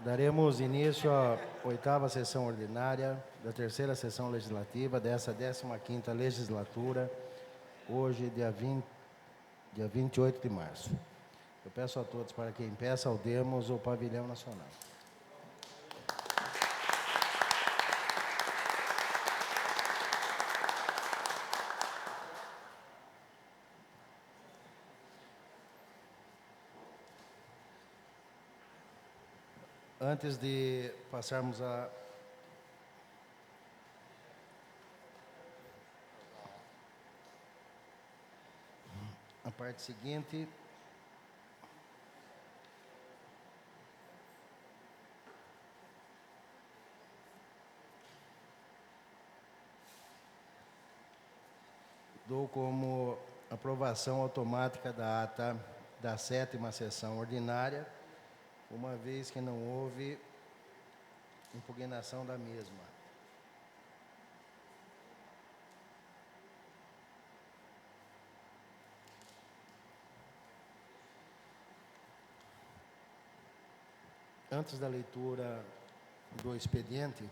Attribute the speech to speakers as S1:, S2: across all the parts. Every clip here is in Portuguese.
S1: Daremos início à 8ª sessão ordinária da 3ª sessão legislativa dessa 15ª legislatura, hoje, dia 28 de março. Eu peço a todos para que em pé saudemos o pavilhão nacional. Antes de passarmos a parte seguinte, dou como aprovação automática da ata da 7ª sessão ordinária, uma vez que não houve impugnação da mesma. Antes da leitura do expediente,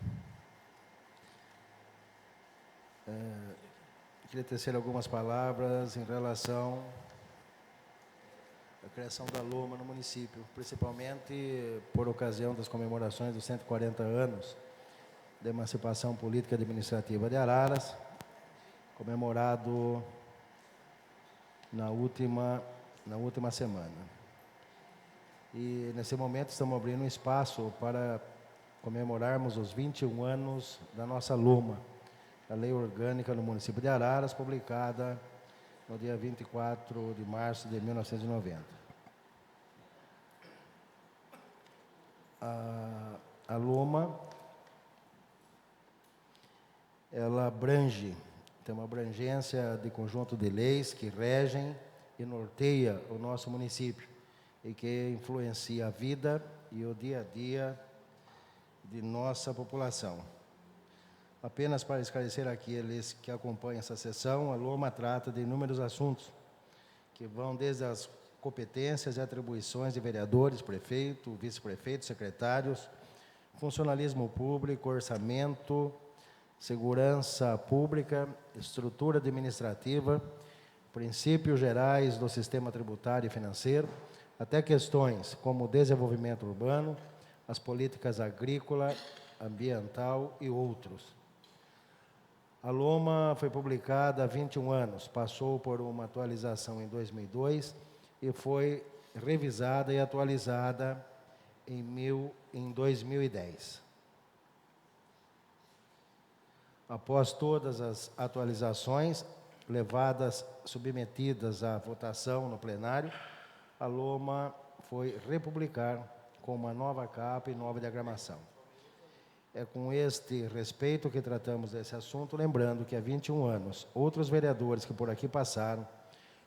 S1: queria tecer algumas palavras em relação à criação da Loma no município, principalmente por ocasião das comemorações dos 140 anos da emancipação política e administrativa de Araras, comemorado na última semana. E, nesse momento, estamos abrindo um espaço para comemorarmos os 21 anos da nossa Loma, a Lei Orgânica no município de Araras, publicada no dia 24 de março de 1990. A Loma, ela tem uma abrangência de conjunto de leis que regem e norteia o nosso município e que influencia a vida e o dia a dia de nossa população. Apenas para esclarecer aqueles que acompanham essa sessão, a Loma trata de inúmeros assuntos que vão desde as competências e atribuições de vereadores, prefeito, vice-prefeito, secretários, funcionalismo público, orçamento, segurança pública, estrutura administrativa, princípios gerais do sistema tributário e financeiro, até questões como desenvolvimento urbano, as políticas agrícola, ambiental e outros. A Loma foi publicada há 21 anos, passou por uma atualização em 2002 e foi revisada e atualizada em 2010. Após todas as atualizações submetidas à votação no plenário, a Loma foi republicar com uma nova capa e nova diagramação. É com este respeito que tratamos desse assunto, lembrando que há 21 anos, outros vereadores que por aqui passaram,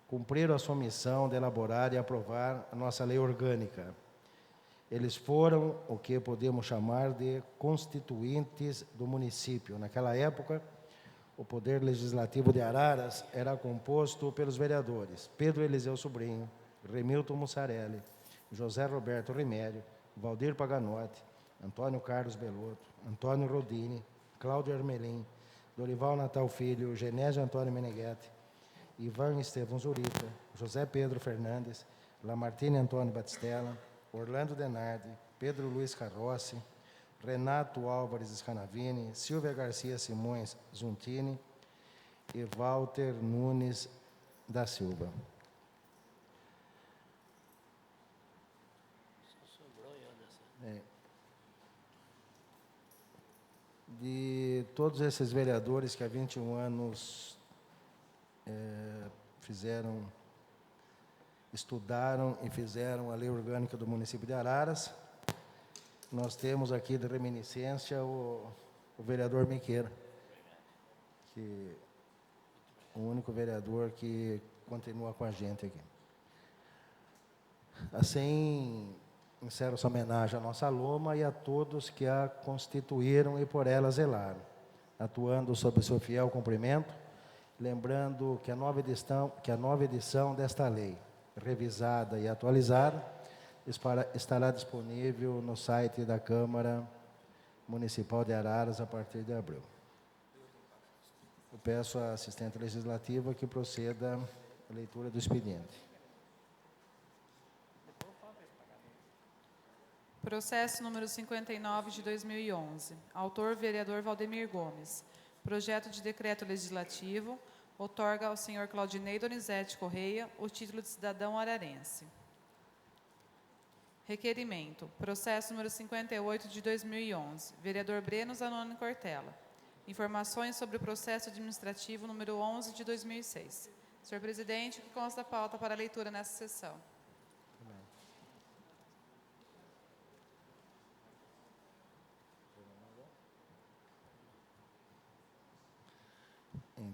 S1: cumpriram a sua missão de elaborar e aprovar a nossa lei orgânica. Eles foram o que podemos chamar de constituintes do município. Naquela época, o Poder Legislativo de Araras era composto pelos vereadores Pedro Eliseu Sobrinho, Remilton Mussarelli, José Roberto Rimério, Valdir Paganotti, Antônio Carlos Belotto, Antônio Rodini, Cláudio Armelin, Dorival Natal Filho, Genésio Antônio Meneghetti, Ivan Estevão Zurita, José Pedro Fernandes, Lamartine Antônio Batistella, Orlando Denardi, Pedro Luiz Carrossi, Renato Álvares Scanavini, Silvia Garcia Simões Zuntini e Walter Nunes da Silva. De todos esses vereadores que há 21 anos estudaram e fizeram a lei orgânica do município de Araras, nós temos aqui de reminiscência o vereador Miqueira, que é o único vereador que continua com a gente aqui. Assim, encerro essa homenagem à nossa Loma e a todos que a constituíram e por ela zelaram, atuando sob o seu fiel cumprimento, lembrando que a nova edição desta lei, revisada e atualizada, estará disponível no site da Câmara Municipal de Araras a partir de abril. Eu peço à assistente legislativa que proceda à leitura do expediente.
S2: Processo número 59 de 2011. Autor, vereador Valdemir Gomes. Projeto de decreto legislativo outorga ao senhor Claudinei Donizete Correia o título de cidadão ararense. Requerimento. Processo número 58 de 2011. Vereador Breno Zanoni Cortella. Informações sobre o processo administrativo número 11 de 2006. Senhor presidente, o que consta da pauta para leitura nessa sessão?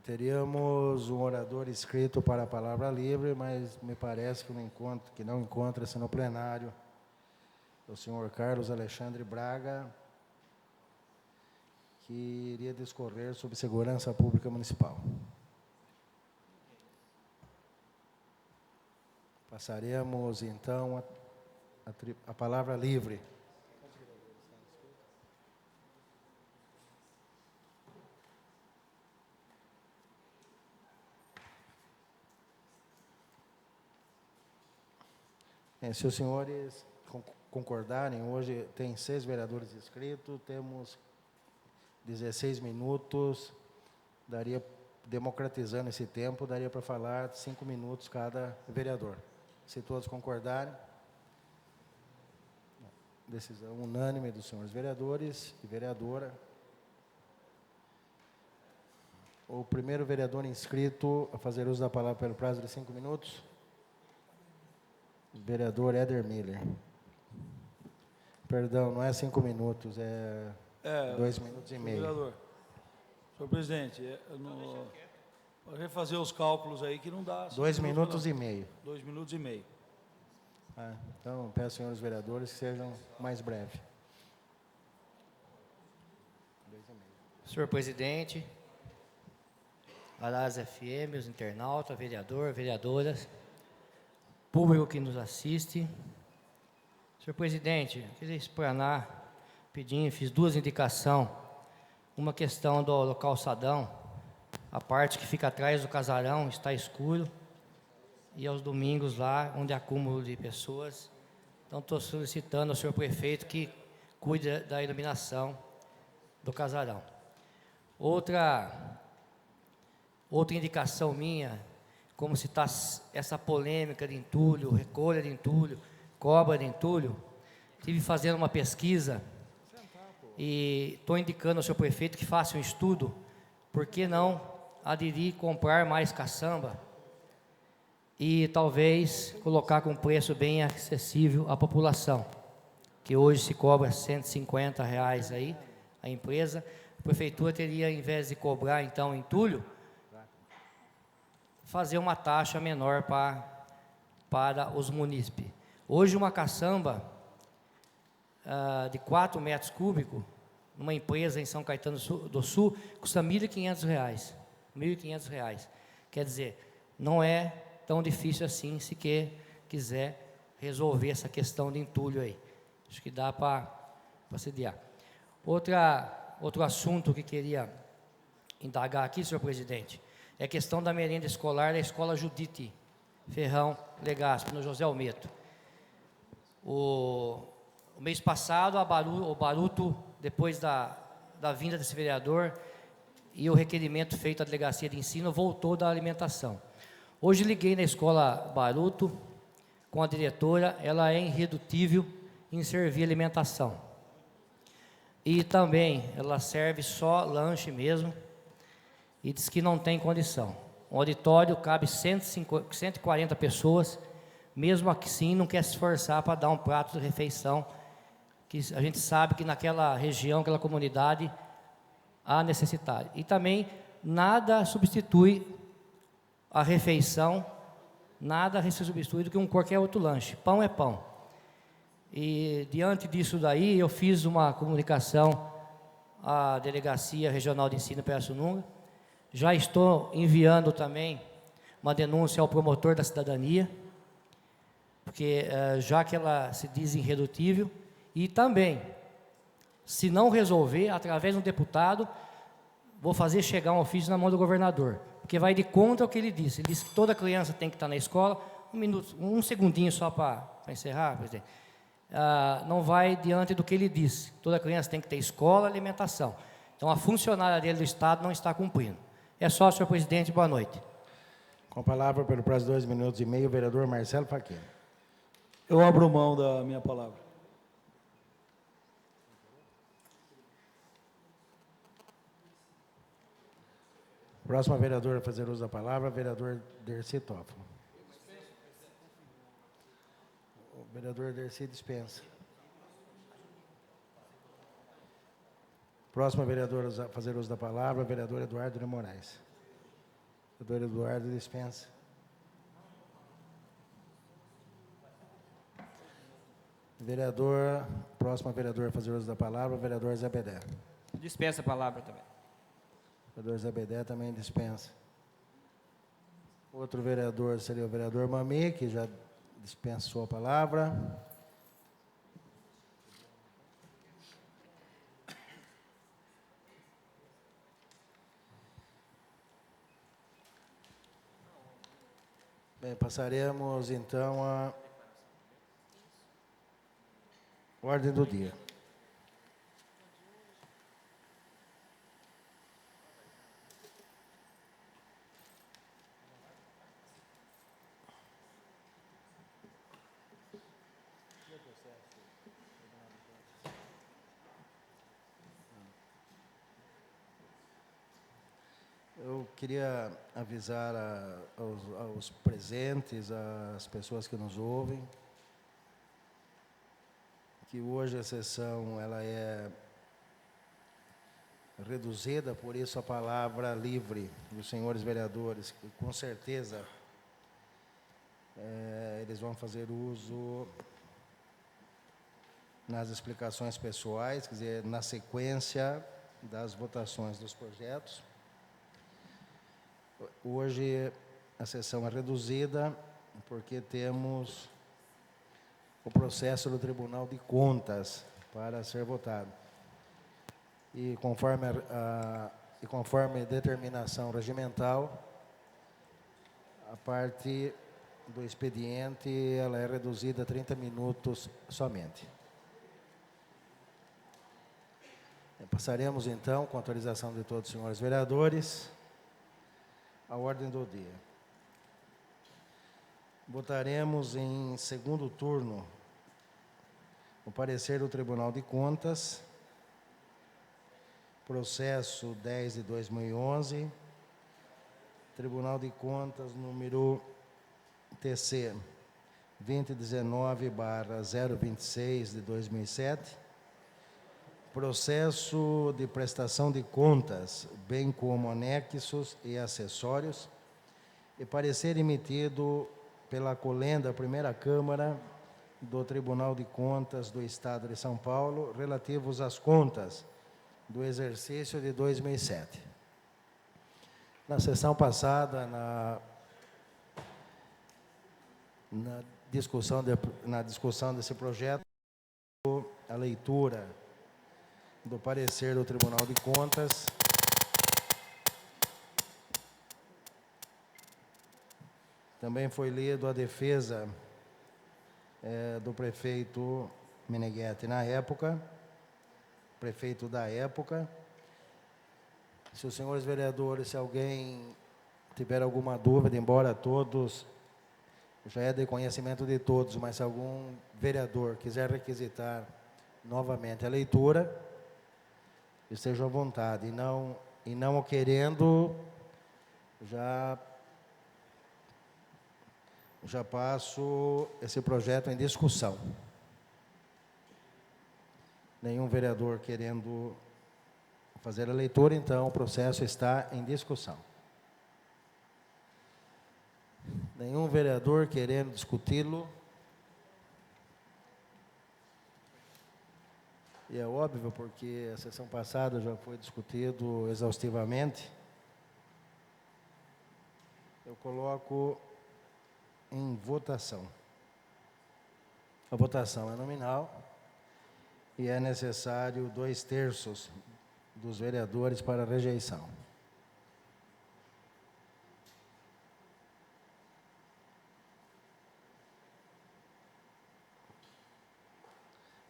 S1: Teríamos um orador inscrito para a palavra livre, mas me parece que não encontra-se no plenário o senhor Carlos Alexandre Braga, que iria discorrer sobre segurança pública municipal. Passaremos, então, a palavra livre. Se os senhores concordarem, hoje tem 6 vereadores inscritos, temos 16 minutos, democratizando esse tempo, daria para falar 5 minutos cada vereador. Se todos concordarem, decisão unânime dos senhores vereadores e vereadora. O primeiro vereador inscrito a fazer uso da palavra pelo prazo de 5 minutos. Vereador Éder Miller. Perdão, não é 5 minutos, é 2 minutos e meio.
S3: Vereador, senhor presidente, para refazer os cálculos aí que não dá.
S1: 2 minutos e meio.
S3: 2 minutos e meio.
S1: Então, peço aos senhores vereadores que sejam mais breves.
S4: Senhor presidente, Araras FM, os internautas, vereador, vereadoras, público que nos assiste. Senhor presidente, eu queria explanar, fiz 2 indicações. Uma questão do calçadão, a parte que fica atrás do casarão está escuro, e aos domingos lá, onde há acúmulo de pessoas. Então, estou solicitando ao senhor prefeito que cuide da iluminação do casarão. Outra indicação minha, como se está essa polêmica de entulho, recolha de entulho, cobra de entulho, estive fazendo uma pesquisa e estou indicando ao seu prefeito que faça um estudo, por que não aderir, comprar mais caçamba e talvez colocar com preço bem acessível à população, que hoje se cobra R$150 aí, a empresa. A prefeitura teria, ao invés de cobrar então entulho, fazer uma taxa menor para os munícipes. Hoje uma caçamba de 4 metros cúbicos, numa empresa em São Caetano do Sul, custa R$1.500. R$1.500. Quer dizer, não é tão difícil assim se quiser resolver essa questão de entulho aí. Acho que dá para sediar. Outro assunto que queria indagar aqui, senhor presidente, é a questão da merenda escolar da Escola Judite Ferrão Legaspi, no José Almeto. O mês passado, o Baruto, depois da vinda desse vereador e o requerimento feito à Delegacia de Ensino, voltou da alimentação. Hoje liguei na Escola Baruto com a diretora, ela é irredutível em servir alimentação. E também ela serve só lanche mesmo, e diz que não tem condição. O auditório cabe 140 pessoas, mesmo assim não quer se esforçar para dar um prato de refeição, que a gente sabe que naquela região, aquela comunidade, há necessidade. E também nada substitui a refeição, nada se substitui do que qualquer outro lanche. Pão é pão. E diante disso daí, eu fiz uma comunicação à Delegacia Regional de Ensino Pirassununga. Já estou enviando também uma denúncia ao promotor da cidadania, porque já que ela se diz irredutível, e também, se não resolver, através de um deputado, vou fazer chegar um ofício na mão do governador, porque vai de contra o que ele disse. Ele disse que toda criança tem que estar na escola. Um segundinho só para encerrar, presidente. Não vai diante do que ele disse. Toda criança tem que ter escola, alimentação. Então, a funcionária dele do Estado não está cumprindo. É só, senhor presidente, boa noite.
S1: Com a palavra, pelo prazo de 2 minutos e meio, o vereador Marcelo Facchini.
S3: Eu abro mão da minha palavra.
S1: Próximo vereador a fazer uso da palavra, vereador Dercy Toffolo. O vereador Dercy dispensa. Próximo vereador a fazer uso da palavra, vereador Eduardo de Moraes. Vereador Eduardo dispensa. Próximo vereador a fazer uso da palavra, vereador Zé Bedé.
S5: Dispensa a palavra também.
S1: O vereador Zé Bedé também dispensa. Outro vereador seria o vereador Mami, que já dispensou a palavra. Bem, passaremos então à ordem do dia. Eu queria avisar aos presentes, às pessoas que nos ouvem, que hoje a sessão ela é reduzida, por isso a palavra livre dos senhores vereadores, que com certeza eles vão fazer uso nas explicações pessoais, quer dizer, na sequência das votações dos projetos. Hoje a sessão é reduzida porque temos o processo do Tribunal de Contas para ser votado. E conforme determinação regimental, a parte do expediente ela é reduzida a 30 minutos somente. Passaremos então, com autorização de todos os senhores vereadores, a ordem do dia. Votaremos em segundo turno o parecer do Tribunal de Contas, processo 10 de 2011, Tribunal de Contas número TC 2019/026 de 2007, processo de prestação de contas, bem como anexos e acessórios, e parecer emitido pela Colenda, Primeira Câmara do Tribunal de Contas do Estado de São Paulo, relativos às contas do exercício de 2007. Na sessão passada, na discussão desse projeto, a leitura do parecer do Tribunal de Contas, também foi lido a defesa do prefeito Meneghetti na época, prefeito da época. Se os senhores vereadores, se alguém tiver alguma dúvida, embora todos, já é de conhecimento de todos, mas se algum vereador quiser requisitar novamente a leitura, esteja à vontade, e não o querendo, já passo esse projeto em discussão. Nenhum vereador querendo fazer a leitura, então o processo está em discussão. Nenhum vereador querendo discuti-lo. E é óbvio, porque a sessão passada já foi discutido exaustivamente. Eu coloco em votação. A votação é nominal e é necessário 2/3 dos vereadores para a rejeição.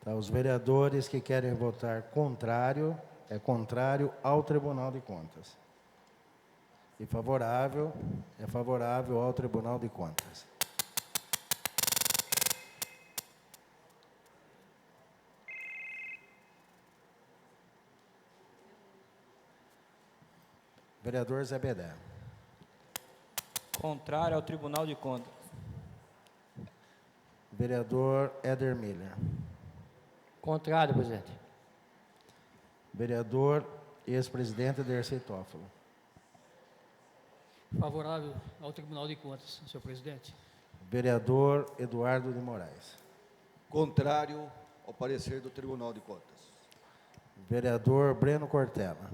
S1: Tá, os vereadores que querem votar contrário, é contrário ao Tribunal de Contas. E favorável, é favorável ao Tribunal de Contas. Vereador Zé Bedé.
S5: Contrário ao Tribunal de Contas.
S1: Vereador Éder Miller.
S4: Contrário, presidente.
S1: Vereador ex-presidente Dercy Toffolo.
S6: Favorável ao Tribunal de Contas, senhor presidente.
S1: Vereador Eduardo de Moraes.
S7: Contrário ao parecer do Tribunal de Contas.
S1: Vereador Breno Cortella.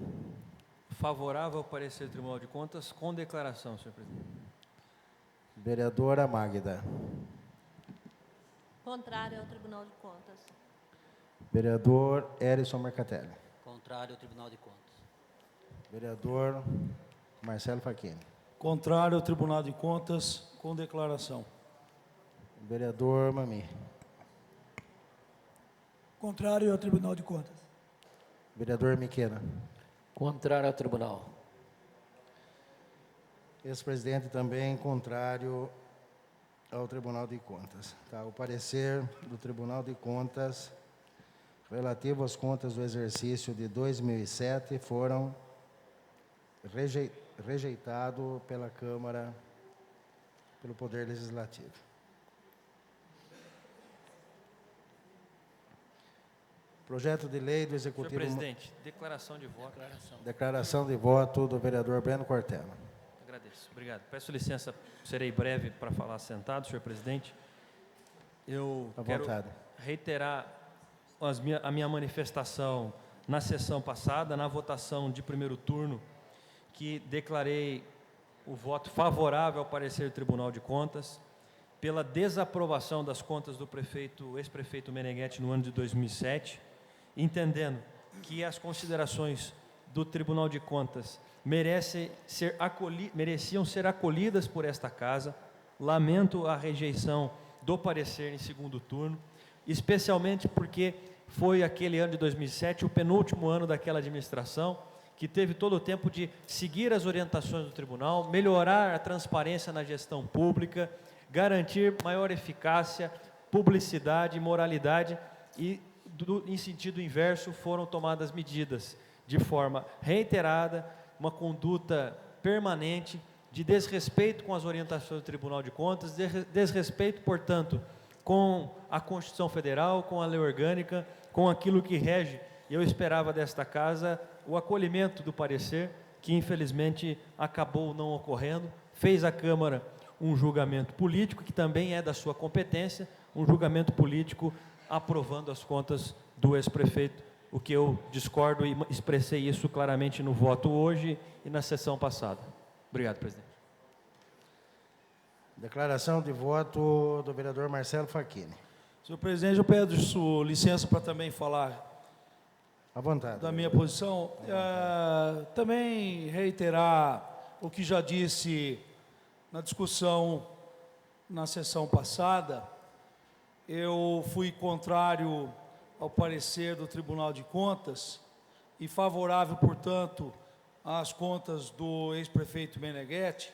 S8: Favorável ao parecer do Tribunal de Contas, com declaração, senhor presidente.
S1: Vereadora Magda.
S9: Contrário ao Tribunal de Contas.
S1: Vereador Erison Mercatelli.
S10: Contrário ao Tribunal de Contas.
S1: Vereador Marcelo Facchini.
S3: Contrário ao Tribunal de Contas, com declaração.
S1: Vereador Mami.
S6: Contrário ao Tribunal de Contas.
S1: Vereador Miquena.
S10: Contrário ao Tribunal.
S1: Ex-presidente também contrário ao Tribunal de Contas. Tá, o parecer do Tribunal de Contas relativo às contas do exercício de 2007 foram rejeitado pela Câmara, pelo Poder Legislativo. Projeto de lei do
S8: Senhor
S1: Executivo...
S8: presidente, declaração de voto.
S1: Declaração de voto do vereador Breno Cortella.
S8: Agradeço, obrigado. Peço licença, serei breve para falar sentado, senhor presidente. Eu
S1: À
S8: quero
S1: vontade.
S8: reiterar a minha manifestação na sessão passada, na votação de primeiro turno, que declarei o voto favorável ao parecer do Tribunal de Contas, pela desaprovação das contas do ex-prefeito Meneghetti no ano de 2007, entendendo que as considerações do Tribunal de Contas mereciam ser acolhidas por esta casa. Lamento a rejeição do parecer em segundo turno, especialmente porque foi aquele ano de 2007, o penúltimo ano daquela administração, que teve todo o tempo de seguir as orientações do tribunal, melhorar a transparência na gestão pública, garantir maior eficácia, publicidade e moralidade, e em sentido inverso foram tomadas medidas de forma reiterada, uma conduta permanente de desrespeito com as orientações do Tribunal de Contas, desrespeito, portanto, com a Constituição Federal, com a lei orgânica, com aquilo que rege. Eu esperava desta casa o acolhimento do parecer, que infelizmente acabou não ocorrendo, fez a Câmara um julgamento político, que também é da sua competência, um julgamento político aprovando as contas do ex-prefeito, o que eu discordo e expressei isso claramente no voto hoje e na sessão passada. Obrigado, presidente.
S1: Declaração de voto do vereador Marcelo Facchini.
S3: Senhor presidente, eu peço licença para também falar
S1: À vontade.
S3: da minha posição. Também reiterar o que já disse na discussão na sessão passada. Eu fui contrário ao parecer do Tribunal de Contas e favorável, portanto, às contas do ex-prefeito Meneghetti,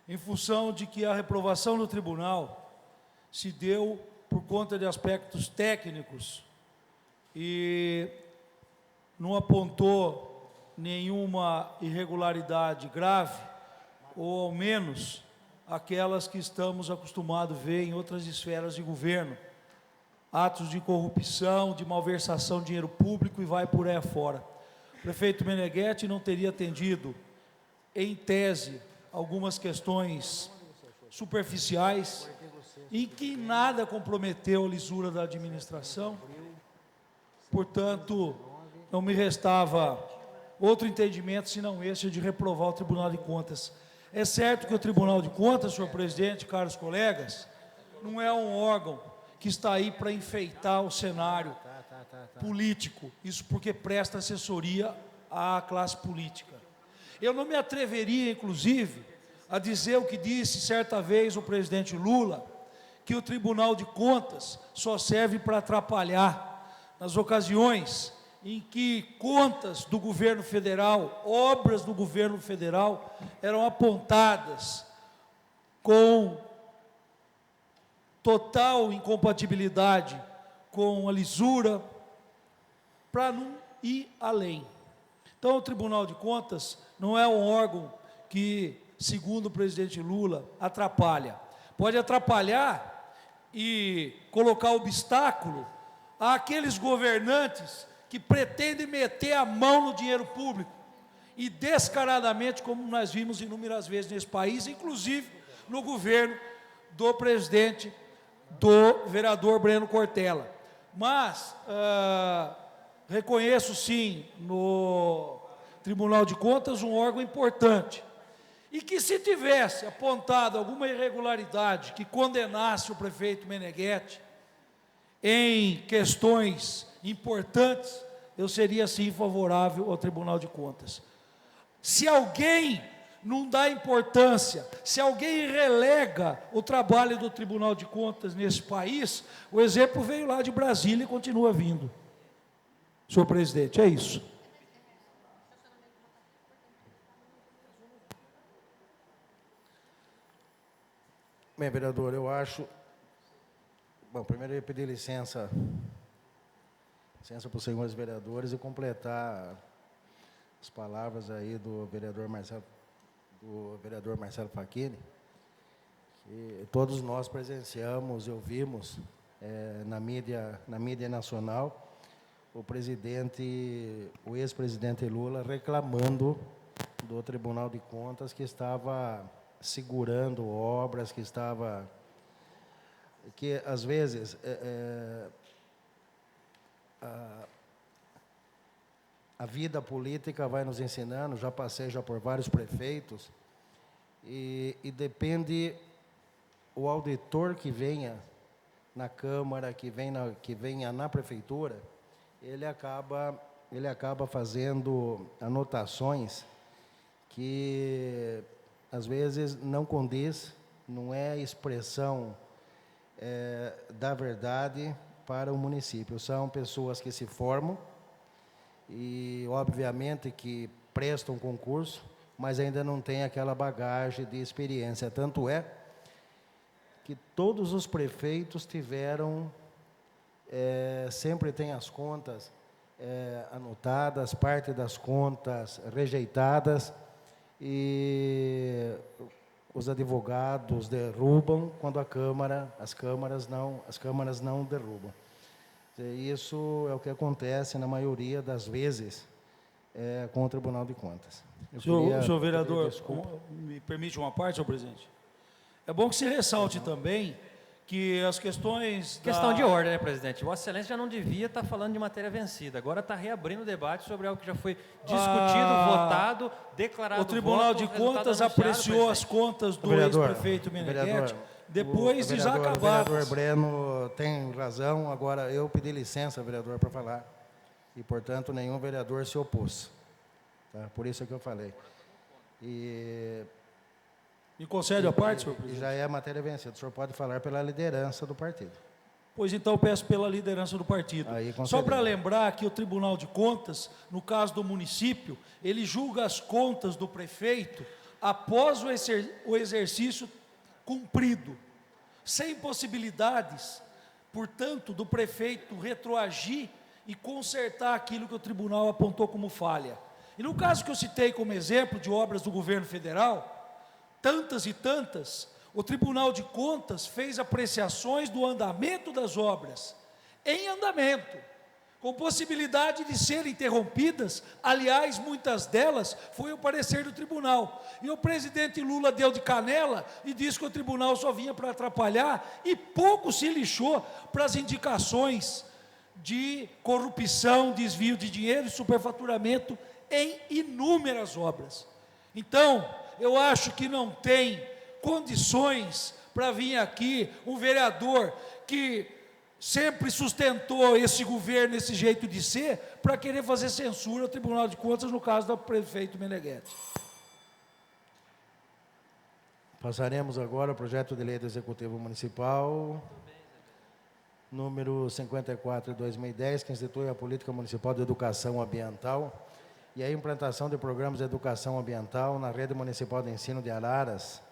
S3: em função de que a reprovação do tribunal se deu por conta de aspectos técnicos e não apontou nenhuma irregularidade grave, ou ao menos aquelas que estamos acostumados a ver em outras esferas de governo, atos de corrupção, de malversação de dinheiro público e vai por aí afora. O prefeito Meneghetti não teria atendido, em tese, algumas questões superficiais e que nada comprometeu a lisura da administração. Portanto, não me restava outro entendimento senão este de reprovar o Tribunal de Contas. É certo que o Tribunal de Contas, senhor presidente, caros colegas, não é um órgão que está aí para enfeitar o cenário político. Isso porque presta assessoria à classe política. Eu não me atreveria, inclusive, a dizer o que disse certa vez o presidente Lula, que o Tribunal de Contas só serve para atrapalhar nas ocasiões em que contas do governo federal, obras do governo federal, eram apontadas com total incompatibilidade com a lisura, para não ir além. Então, o Tribunal de Contas não é um órgão que, segundo o presidente Lula, atrapalha. Pode atrapalhar e colocar obstáculo àqueles governantes que pretendem meter a mão no dinheiro público e descaradamente, como nós vimos inúmeras vezes nesse país, inclusive no governo do presidente, do vereador Breno Cortella. Mas reconheço sim no Tribunal de Contas um órgão importante e que, se tivesse apontado alguma irregularidade que condenasse o prefeito Meneghetti em questões importantes, eu seria sim favorável ao Tribunal de Contas. Se alguém não dá importância, se alguém relega o trabalho do Tribunal de Contas nesse país, o exemplo veio lá de Brasília e continua vindo. Senhor presidente, é isso.
S1: Bem, vereador, eu acho... Bom, primeiro eu ia pedir licença para os senhores vereadores e completar as palavras aí do vereador Marcelo Facchini, que todos nós presenciamos e ouvimos na mídia nacional o ex-presidente Lula reclamando do Tribunal de Contas que estava segurando obras, que às vezes a vida política vai nos ensinando, já passei por vários prefeitos, e depende o auditor que venha na Câmara, que venha na Prefeitura, ele acaba fazendo anotações que às vezes não condiz, não é expressão da verdade para o município. São pessoas que se formam e, obviamente, que prestam concurso, mas ainda não têm aquela bagagem de experiência. Tanto é que todos os prefeitos tiveram, sempre tem as contas anotadas, parte das contas rejeitadas, e os advogados derrubam quando as câmaras não derrubam. Isso é o que acontece na maioria das vezes com o Tribunal de Contas.
S3: Senhor vereador, me permite uma parte, senhor presidente? É bom que se ressalte também que as questões...
S8: Questão de ordem, né, presidente? Vossa Excelência já não devia estar falando de matéria vencida. Agora está reabrindo o debate sobre algo que já foi discutido, votado, declarado.
S3: O Tribunal de Contas apreciou as contas do ex-prefeito Meneghetti depois de já acabadas.
S1: O vereador Breno tem razão. Agora, eu pedi licença, vereador, para falar. E, portanto, nenhum vereador se opôs. Tá? Por isso é que eu falei.
S3: Me concede a parte, senhor presidente?
S1: Já é matéria vencida. O senhor pode falar pela liderança do partido.
S3: Pois então, peço pela liderança do partido. Só para lembrar que o Tribunal de Contas, no caso do município, ele julga as contas do prefeito após o exercício cumprido, sem possibilidades, portanto, do prefeito retroagir e consertar aquilo que o tribunal apontou como falha. E no caso que eu citei como exemplo de obras do governo federal, tantas e tantas, o Tribunal de Contas fez apreciações do andamento das obras, em andamento, com possibilidade de serem interrompidas. Aliás, muitas delas foi o parecer do tribunal. E o presidente Lula deu de canela e disse que o tribunal só vinha para atrapalhar e pouco se lixou para as indicações de corrupção, desvio de dinheiro e superfaturamento em inúmeras obras. Então, eu acho que não tem condições para vir aqui um vereador que sempre sustentou esse governo, esse jeito de ser, para querer fazer censura ao Tribunal de Contas, no caso do prefeito Meneghetti.
S1: Passaremos agora ao projeto de lei do Executivo Municipal, número 54 de 2010, que institui a Política Municipal de Educação Ambiental e a implantação de programas de educação ambiental na Rede Municipal de Ensino de Araras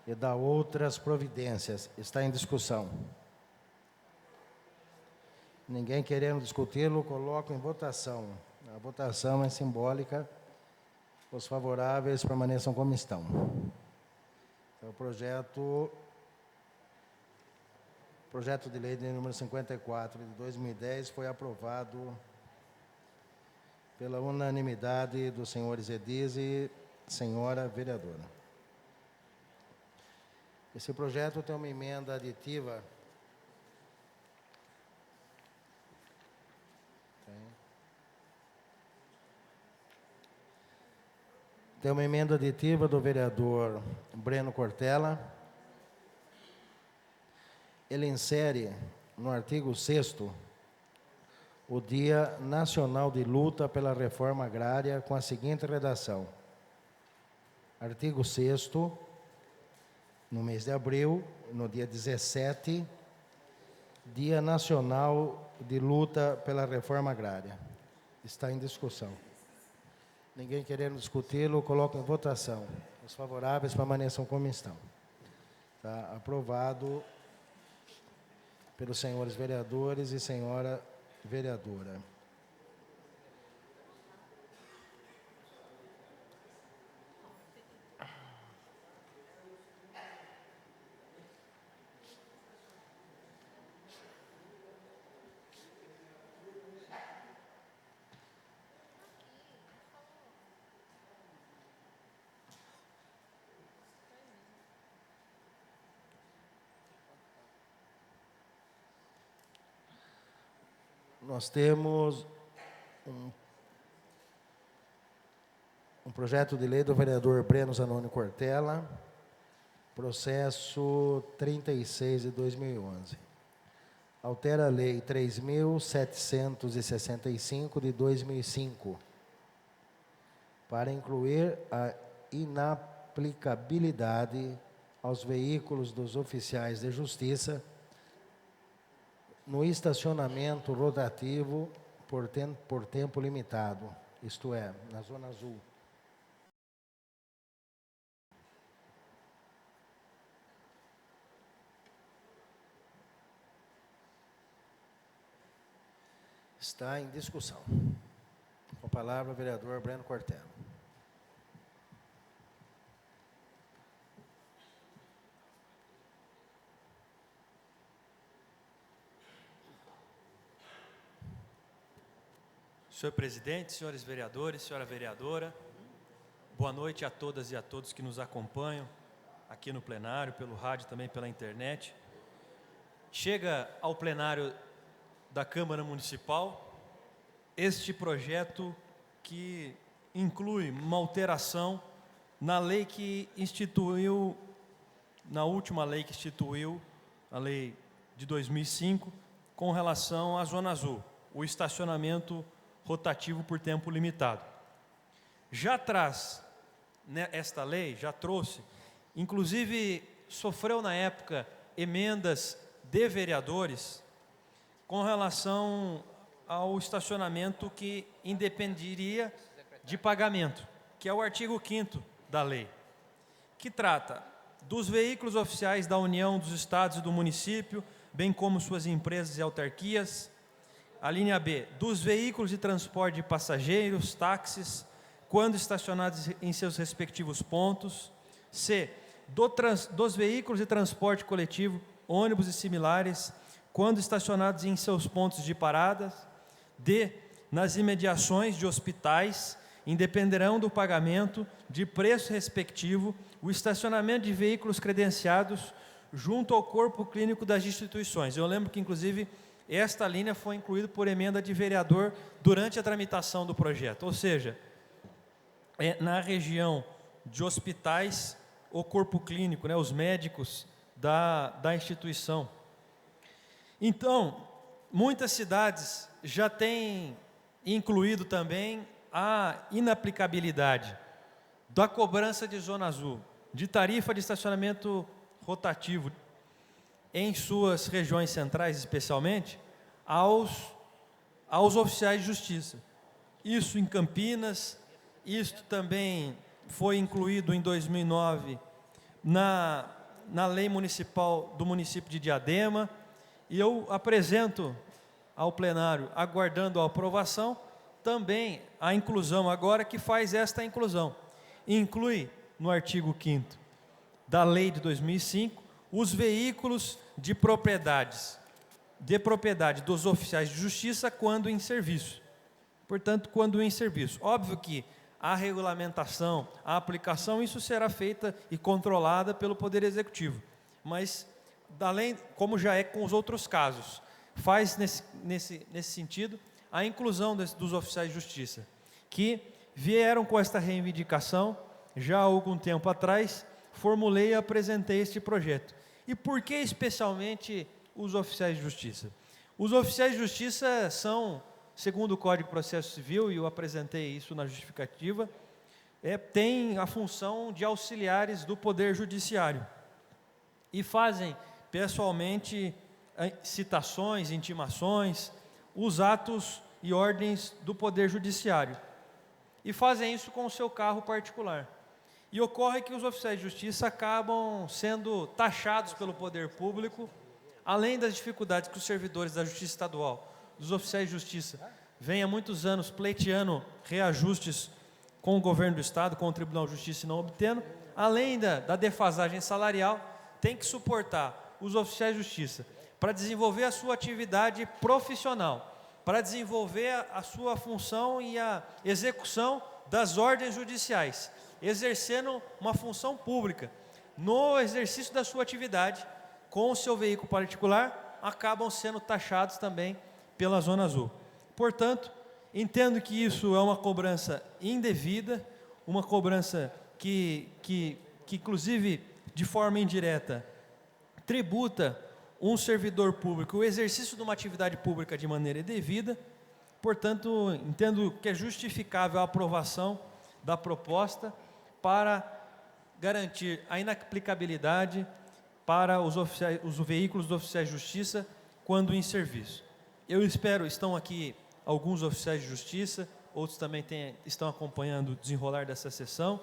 S1: e da outras providências. Está em discussão. Ninguém querendo discuti-lo, coloco em votação. A votação é simbólica. Os favoráveis permaneçam como estão. Então, o projeto de lei de número 54 de 2010 foi aprovado pela unanimidade dos senhores edis e senhora vereadora. Esse projeto tem uma emenda aditiva. Tem uma emenda aditiva do vereador Breno Cortella. Ele insere no artigo 6º o Dia Nacional de Luta pela Reforma Agrária com a seguinte redação. Artigo 6º, no mês de abril, no dia 17, Dia Nacional de Luta pela Reforma Agrária. Está em discussão. Ninguém querendo discuti-lo, coloco em votação. Os favoráveis permaneçam como estão. Está aprovado pelos senhores vereadores e senhora vereadora. Nós temos um projeto de lei do vereador Breno Zanoni Cortella, processo 36 de 2011. Altera a lei 3.765 de 2005, para incluir a inaplicabilidade aos veículos dos oficiais de justiça no estacionamento rotativo por tempo limitado, isto é, na Zona Azul. Está em discussão. Com a palavra, o vereador Breno Cortella.
S8: Senhor presidente, senhores vereadores, senhora vereadora, boa noite a todas e a todos que nos acompanham aqui no plenário, pelo rádio, também pela internet. Chega ao plenário da Câmara Municipal este projeto que inclui uma alteração na lei que instituiu, na última lei que instituiu, a lei de 2005, com relação à Zona Azul, o estacionamento rotativo por tempo limitado. Já traz, né, esta lei, já trouxe, inclusive sofreu na época emendas de vereadores com relação ao estacionamento que independeria de pagamento, que é o artigo 5º da lei, que trata dos veículos oficiais da União, dos estados e do município, bem como suas empresas e autarquias. A linha B, dos veículos de transporte de passageiros, táxis, quando estacionados em seus respectivos pontos. C, dos veículos de transporte coletivo, ônibus e similares, quando estacionados em seus pontos de paradas. D, nas imediações de hospitais, independerão do pagamento de preço respectivo o estacionamento de veículos credenciados junto ao corpo clínico das instituições. Eu lembro que, inclusive, esta linha foi incluída por emenda de vereador durante a tramitação do projeto, ou seja, na região de hospitais, o corpo clínico, né, os médicos da instituição. Então, muitas cidades já têm incluído também a inaplicabilidade da cobrança de zona azul, de tarifa de estacionamento rotativo, em suas regiões centrais especialmente, aos oficiais de justiça. Isso em Campinas, isto também foi incluído em 2009 na lei municipal do município de Diadema, e eu apresento ao plenário, aguardando a aprovação, também a inclusão agora, que faz esta inclusão. Inclui no artigo 5º da lei de 2005, os veículos de propriedade dos oficiais de justiça quando em serviço. Portanto, quando em serviço. Óbvio que a regulamentação, a aplicação, isso será feita e controlada pelo Poder Executivo. Mas, além, como já é com os outros casos, faz nesse sentido a inclusão dos oficiais de justiça, que vieram com esta reivindicação, já há algum tempo atrás, formulei e apresentei este projeto. E por que especialmente os oficiais de justiça? Os oficiais de justiça são, segundo o Código de Processo Civil, e eu apresentei isso na justificativa, têm a função de auxiliares do Poder Judiciário e fazem pessoalmente citações, intimações, os atos e ordens do Poder Judiciário. E fazem isso com o seu carro particular. E ocorre que os oficiais de justiça acabam sendo taxados pelo poder público, além das dificuldades que os servidores da Justiça Estadual, dos oficiais de justiça, vêm há muitos anos pleiteando reajustes com o governo do Estado, com o Tribunal de Justiça e não obtendo, além da defasagem salarial, tem que suportar os oficiais de justiça para desenvolver a sua atividade profissional, para desenvolver a sua função e a execução das ordens judiciais, exercendo uma função pública. No exercício da sua atividade, com o seu veículo particular, acabam sendo taxados também pela Zona Azul. Portanto, entendo que isso é uma cobrança indevida, uma cobrança que inclusive, de forma indireta, tributa um servidor público o exercício de uma atividade pública de maneira indevida. Portanto, entendo que é justificável a aprovação da proposta para garantir a inaplicabilidade para os veículos dos oficiais de justiça quando em serviço. Eu espero, estão aqui alguns oficiais de justiça, outros também estão acompanhando o desenrolar dessa sessão,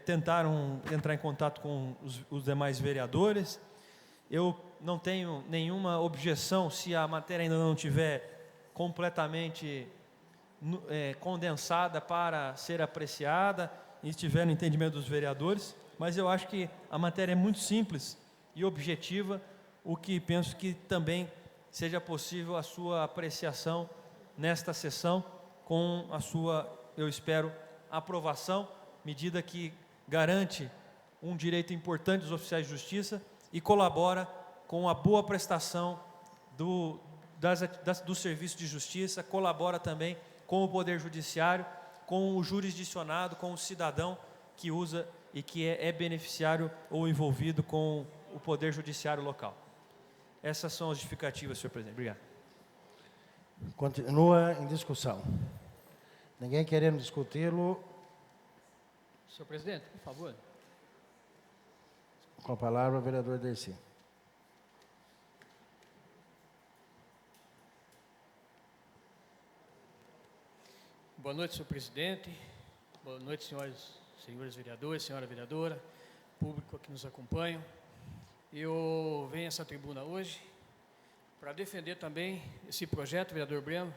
S8: tentaram entrar em contato com os demais vereadores. Eu não tenho nenhuma objeção se a matéria ainda não estiver completamente condensada para ser apreciada e estiver no entendimento dos vereadores, mas eu acho que a matéria é muito simples e objetiva, o que penso que também seja possível a sua apreciação nesta sessão com a sua, eu espero, aprovação, medida que garante um direito importante dos oficiais de justiça e colabora com a boa prestação do serviço de justiça, colabora também com o Poder Judiciário, com o jurisdicionado, com o cidadão que usa e que é beneficiário ou envolvido com o Poder Judiciário local. Essas são as justificativas, senhor presidente. Obrigado.
S1: Continua em discussão. Ninguém querendo discuti-lo.
S6: Senhor presidente, por favor.
S1: Com a palavra, o vereador Dercy.
S6: Boa noite, senhor presidente. Boa noite, senhores vereadores, senhora vereadora, público que nos acompanha. Eu venho a essa tribuna hoje para defender também esse projeto, vereador Breno.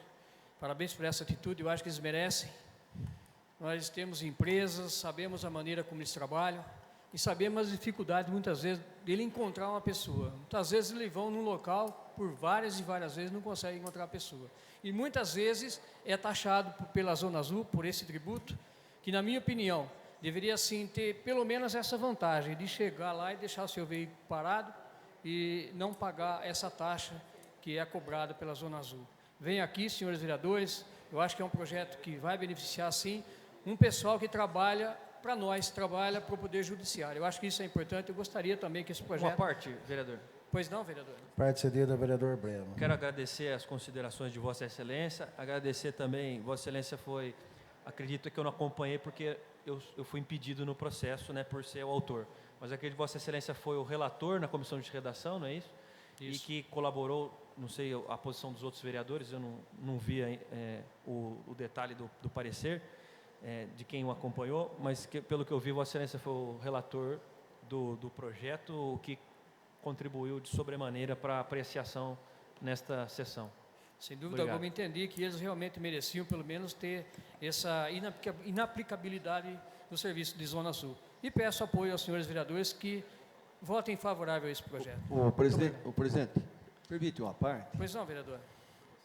S6: Parabéns por essa atitude, eu acho que eles merecem. Nós temos empresas, sabemos a maneira como eles trabalham e sabemos as dificuldades, muitas vezes, dele encontrar uma pessoa. Muitas vezes eles vão num local, por várias e várias vezes, não conseguem encontrar a pessoa. E muitas vezes é taxado pela Zona Azul, por esse tributo, que, na minha opinião, deveria sim ter pelo menos essa vantagem de chegar lá e deixar o seu veículo parado e não pagar essa taxa que é cobrada pela Zona Azul. Venho aqui, senhores vereadores, eu acho que é um projeto que vai beneficiar, sim, um pessoal que trabalha para nós, trabalha para o Poder Judiciário. Eu acho que isso é importante, eu gostaria também que esse projeto...
S8: Uma parte, vereador.
S6: Pois não, vereador?
S1: Parte cedida ao vereador Breno.
S8: Quero agradecer as considerações de Vossa Excelência, agradecer também, Vossa Excelência foi, acredito que eu não acompanhei porque eu fui impedido no processo, né, por ser o autor, mas acredito que Vossa Excelência foi o relator na comissão de redação, não é isso?
S6: Isso.
S8: E que colaborou, não sei a posição dos outros vereadores, eu não vi o detalhe do parecer de quem o acompanhou, mas pelo que eu vi, Vossa Excelência foi o relator do projeto, o que contribuiu de sobremaneira para a apreciação nesta sessão.
S6: Sem dúvida
S8: Obrigado.
S6: alguma, entendi que eles realmente mereciam, pelo menos, ter essa inaplicabilidade do serviço de Zona Sul. E peço apoio aos senhores vereadores que votem favorável a esse projeto.
S7: O presidente, permite uma parte?
S6: Pois não, vereador?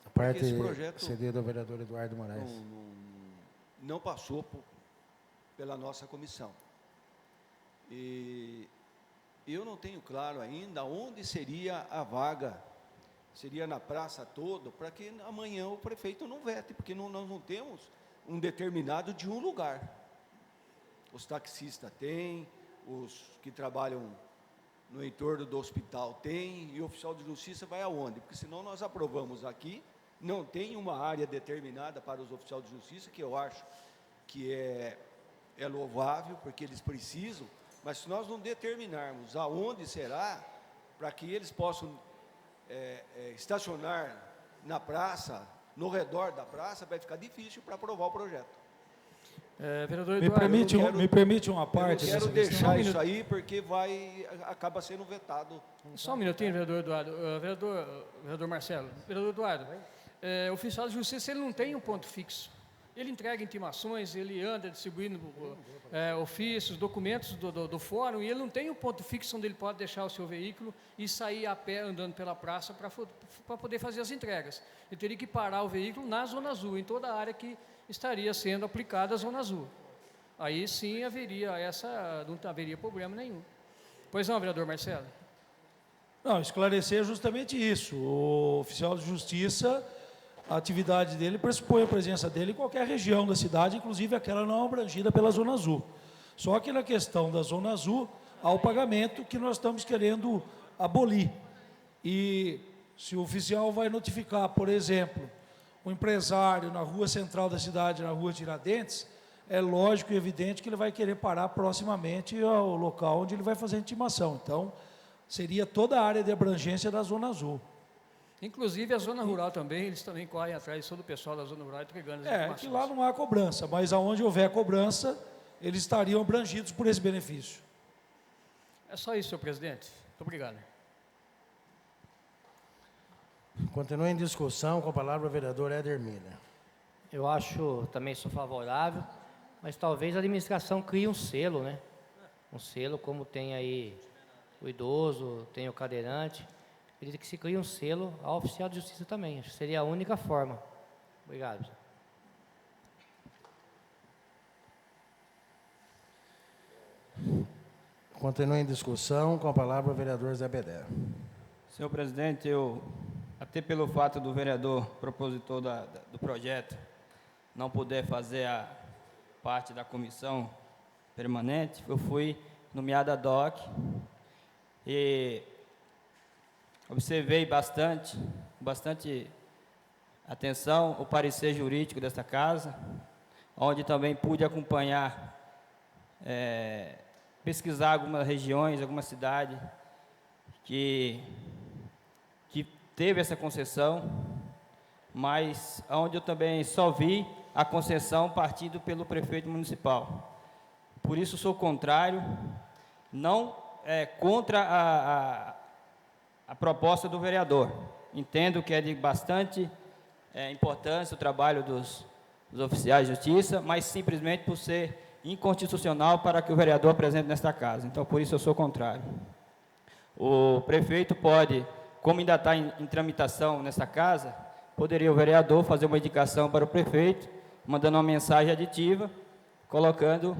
S1: A parte
S7: esse projeto
S1: cedida ao vereador Eduardo Moraes.
S7: Não passou pela nossa comissão. E eu não tenho claro ainda onde seria a vaga. Seria na praça toda, para que amanhã o prefeito não vete, porque nós não temos um determinado de um lugar. Os taxistas têm, os que trabalham no entorno do hospital têm, e o oficial de justiça vai aonde? Porque senão nós aprovamos aqui, não tem uma área determinada para os oficiais de justiça, que eu acho que é louvável, porque eles precisam, mas se nós não determinarmos aonde será, para que eles possam estacionar na praça, no redor da praça, vai ficar difícil para aprovar o projeto.
S6: Vereador
S3: Me
S6: Eduardo,
S3: permite uma parte
S7: Eu não quero
S3: dessa questão?
S7: deixar isso aí, porque acaba sendo vetado.
S6: só um minutinho, vereador Eduardo. Vereador Marcelo. Vereador Eduardo, o oficial de justiça ele não tem um ponto fixo. Ele entrega intimações, ele anda distribuindo ofícios, documentos do fórum, e ele não tem um ponto fixo onde ele pode deixar o seu veículo e sair a pé andando pela praça para poder fazer as entregas. Ele teria que parar o veículo na Zona Azul, em toda a área que estaria sendo aplicada a Zona Azul. Aí sim não haveria problema nenhum. Pois não, vereador Marcelo?
S3: Não, esclarecer justamente isso. O oficial de justiça, a atividade dele pressupõe a presença dele em qualquer região da cidade, inclusive aquela não abrangida pela Zona Azul. Só que na questão da Zona Azul, há o pagamento que nós estamos querendo abolir. E se o oficial vai notificar, por exemplo, um empresário na rua central da cidade, na rua Tiradentes, é lógico e evidente que ele vai querer parar proximamente ao local onde ele vai fazer a intimação. Então, seria toda a área de abrangência da Zona Azul.
S6: Inclusive a zona rural também, eles também correm atrás todo o pessoal da zona rural entregando as
S3: É,
S6: informações.
S3: que lá não há cobrança, mas aonde houver cobrança, eles estariam abrangidos por esse benefício.
S6: É só isso, senhor presidente. Muito obrigado.
S1: Continua em discussão, com a palavra o vereador Éder Miller.
S4: Eu acho, também sou favorável, mas talvez a administração crie um selo, né? Um selo como tem aí o idoso, tem o cadeirante. Ele que se crie um selo ao oficial de justiça também. Acho que seria a única forma. Obrigado.
S1: Continua em discussão, com a palavra o vereador Zé Bedé.
S5: Senhor presidente, até pelo fato do vereador propositor do projeto não poder fazer a parte da comissão permanente, eu fui nomeado ad hoc e observei bastante atenção o parecer jurídico desta casa, onde também pude acompanhar, pesquisar algumas regiões, algumas cidades que teve essa concessão, mas onde eu também só vi a concessão partindo pelo prefeito municipal. Por isso sou contrário, não contra a proposta do vereador. Entendo que é de bastante importância o trabalho dos oficiais de justiça, mas simplesmente por ser inconstitucional para que o vereador apresente nesta casa. Então, por isso eu sou contrário. O prefeito pode, como ainda está em tramitação nesta casa, poderia o vereador fazer uma indicação para o prefeito, mandando uma mensagem aditiva, colocando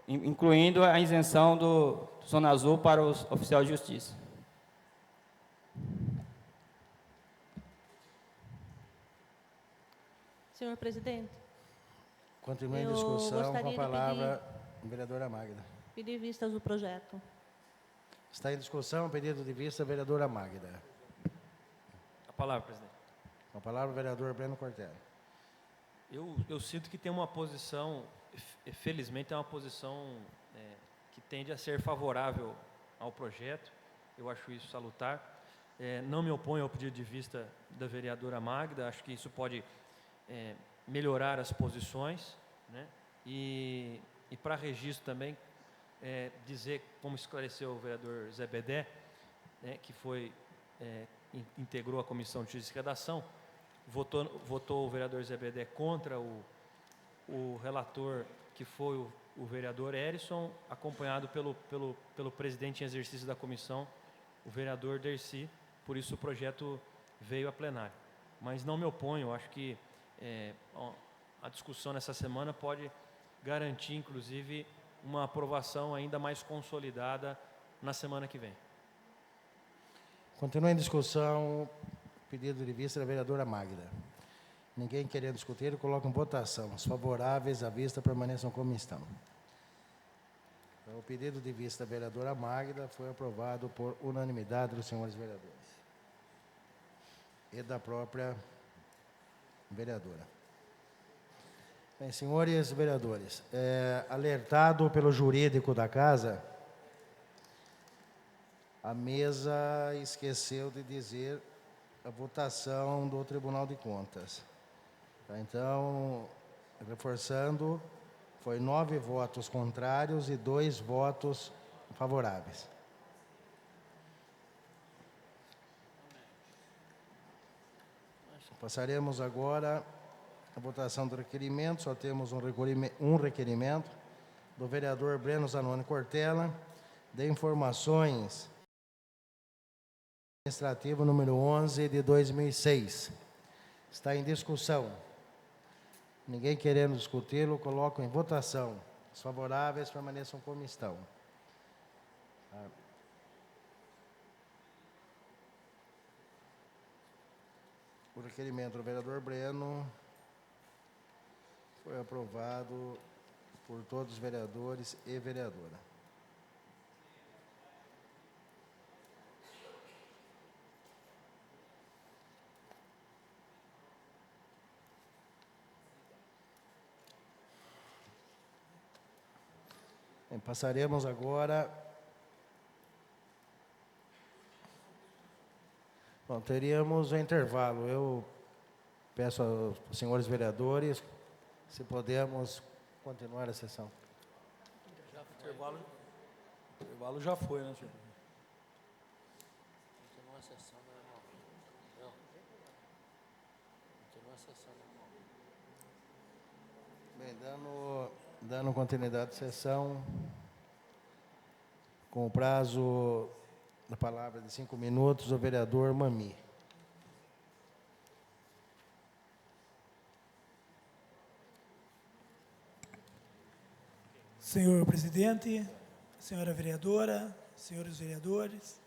S5: incluindo a isenção do Zona Azul para os oficiais de justiça.
S9: Senhor presidente,
S1: Continua em
S9: Eu
S1: discussão, com
S9: gostaria
S1: a
S9: de
S1: palavra a vereadora Magda.
S9: pedir vistas do projeto.
S1: Está em discussão o pedido de vista da vereadora Magda.
S8: A palavra, presidente.
S1: Com a palavra, o vereador Breno Cortella.
S8: Eu sinto que tem uma posição, felizmente, é uma posição que tende a ser favorável ao projeto. Eu acho isso salutar. Não me oponho ao pedido de vista da vereadora Magda, acho que isso pode melhorar as posições, né? E para registro também, dizer, como esclareceu o vereador Zé Bedé, né, que integrou a Comissão de Justiça e Redação, votou o vereador Zé Bedé contra o relator, que foi o vereador Erison, acompanhado pelo presidente em exercício da comissão, o vereador Dercy. Por isso o projeto veio a plenário. Mas não me oponho, acho que a discussão nessa semana pode garantir, inclusive, uma aprovação ainda mais consolidada na semana que vem.
S1: Continua em discussão o pedido de vista da vereadora Magda. Ninguém querendo discutir, coloca em votação. Os favoráveis à vista permaneçam como estão. Então, o pedido de vista da vereadora Magda foi aprovado por unanimidade dos senhores vereadores e da própria vereadora. Bem, senhores vereadores, alertado pelo jurídico da casa, a mesa esqueceu de dizer a votação do Tribunal de Contas. Tá, então, reforçando, foi 9 votos contrários e 2 votos favoráveis. Passaremos agora a votação do requerimento. Só temos um requerimento do vereador Breno Zanoni Cortella, de informações administrativo número 11 de 2006. Está em discussão. Ninguém querendo discuti-lo, coloco em votação. Os favoráveis permaneçam como estão. O requerimento do vereador Breno foi aprovado por todos os vereadores e vereadora. Bem, passaremos agora. Bom, teríamos um intervalo. Eu peço aos senhores vereadores se podemos continuar a sessão.
S3: O intervalo já foi, né, senhor?
S10: Continua a sessão normal. Não. Continua a sessão normal.
S1: Bem, dando continuidade à sessão, com o prazo da palavra de 5 minutos, o vereador Mami.
S11: Senhor presidente, senhora vereadora, senhores vereadores,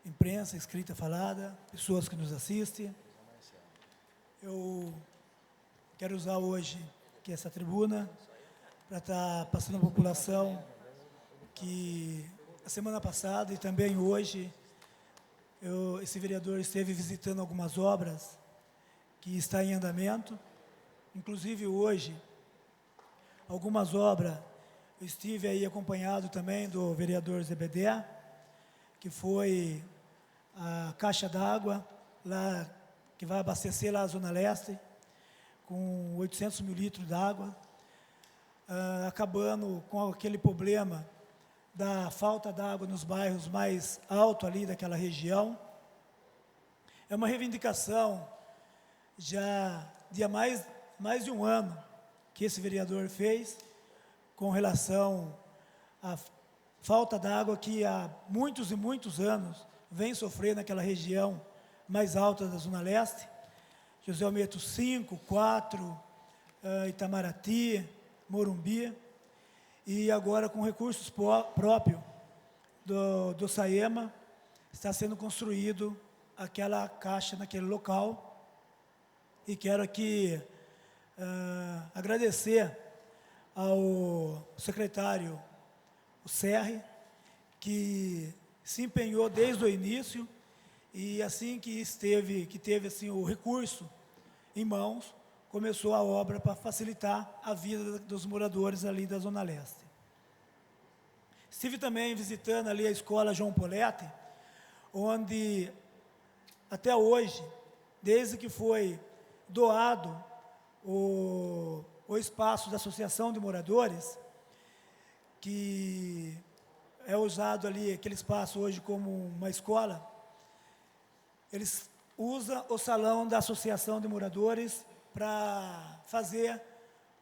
S11: imprensa escrita, falada, pessoas que nos assistem, eu quero usar hoje aqui essa tribuna para estar passando à população que a semana passada e também hoje esse vereador esteve visitando algumas obras que estão em andamento, inclusive hoje algumas obras. Eu estive aí acompanhado também do vereador Zé Bedé, que foi a caixa d'água, lá, que vai abastecer lá a Zona Leste, com 800 mil litros d'água, acabando com aquele problema da falta d'água nos bairros mais altos ali daquela região. É uma reivindicação já de há mais de um ano que esse vereador fez, com relação à falta d'água que há muitos e muitos anos vem sofrendo naquela região mais alta da Zona Leste, José Almeida 5, 4, Itamaraty, Morumbi, e agora com recursos próprios do SAEMA, está sendo construído aquela caixa naquele local, e quero aqui agradecer ao secretário, o Serri, que se empenhou desde o início e assim que teve assim o recurso em mãos, começou a obra para facilitar a vida dos moradores ali da Zona Leste. Estive também visitando ali a escola João Poletti, onde até hoje, desde que foi doado o espaço da Associação de Moradores, que é usado ali, aquele espaço hoje como uma escola, eles usam o salão da Associação de Moradores para fazer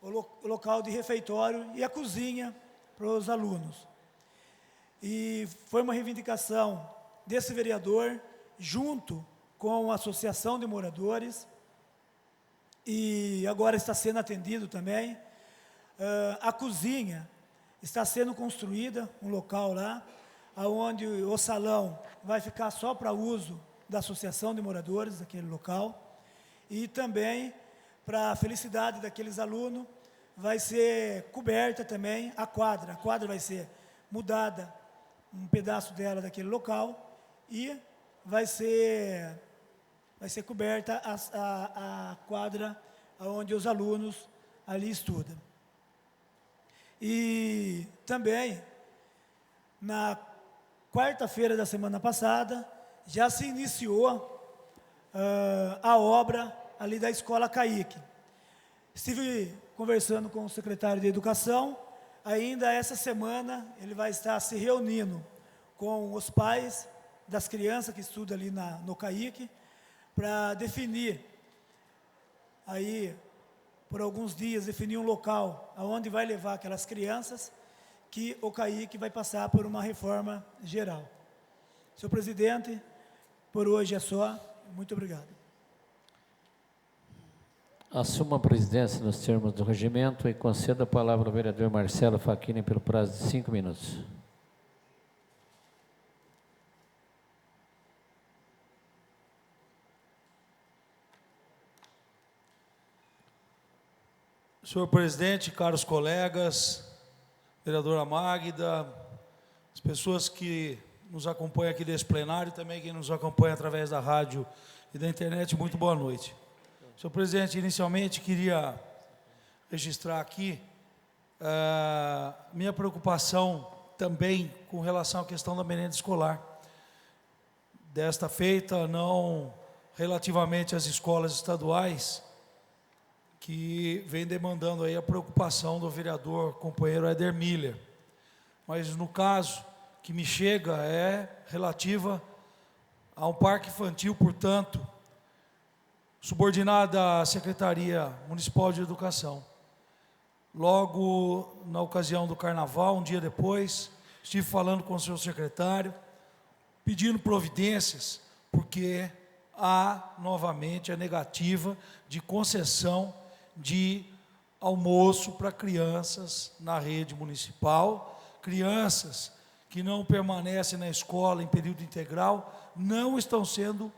S11: o local de refeitório e a cozinha para os alunos. E foi uma reivindicação desse vereador, junto com a Associação de Moradores, e agora está sendo atendido também. A cozinha está sendo construída, um local lá, onde o salão vai ficar só para uso da Associação de Moradores, daquele local, e também, para a felicidade daqueles alunos, vai ser coberta também a quadra. A quadra vai ser mudada, um pedaço dela daquele local, e vai ser coberta a quadra onde os alunos ali estudam. E também, na quarta-feira da semana passada, já se iniciou a obra ali da Escola Caique. Estive conversando com o secretário de Educação, ainda essa semana ele vai estar se reunindo com os pais das crianças que estudam ali no Caique, para definir, aí, por alguns dias, definir um local aonde vai levar aquelas crianças, que o Caique vai passar por uma reforma geral. Senhor presidente, por hoje é só. Muito obrigado.
S12: Assuma a presidência nos termos do regimento e conceda a palavra ao vereador Marcelo Facchini pelo prazo de 5 minutos.
S3: Senhor presidente, caros colegas, vereadora Magda, as pessoas que nos acompanham aqui desse plenário e também quem nos acompanha através da rádio e da internet, muito boa noite. Senhor presidente, inicialmente queria registrar aqui minha preocupação também com relação à questão da merenda escolar. Desta feita, não relativamente às escolas estaduais, que vem demandando aí a preocupação do vereador companheiro Éder Miller. Mas no caso que me chega é relativa a um parque infantil, portanto, subordinada à Secretaria Municipal de Educação. Logo na ocasião do Carnaval, um dia depois, estive falando com o seu secretário, pedindo providências, porque há novamente a negativa de concessão de almoço para crianças na rede municipal, crianças que não permanecem na escola em período integral, estão sendo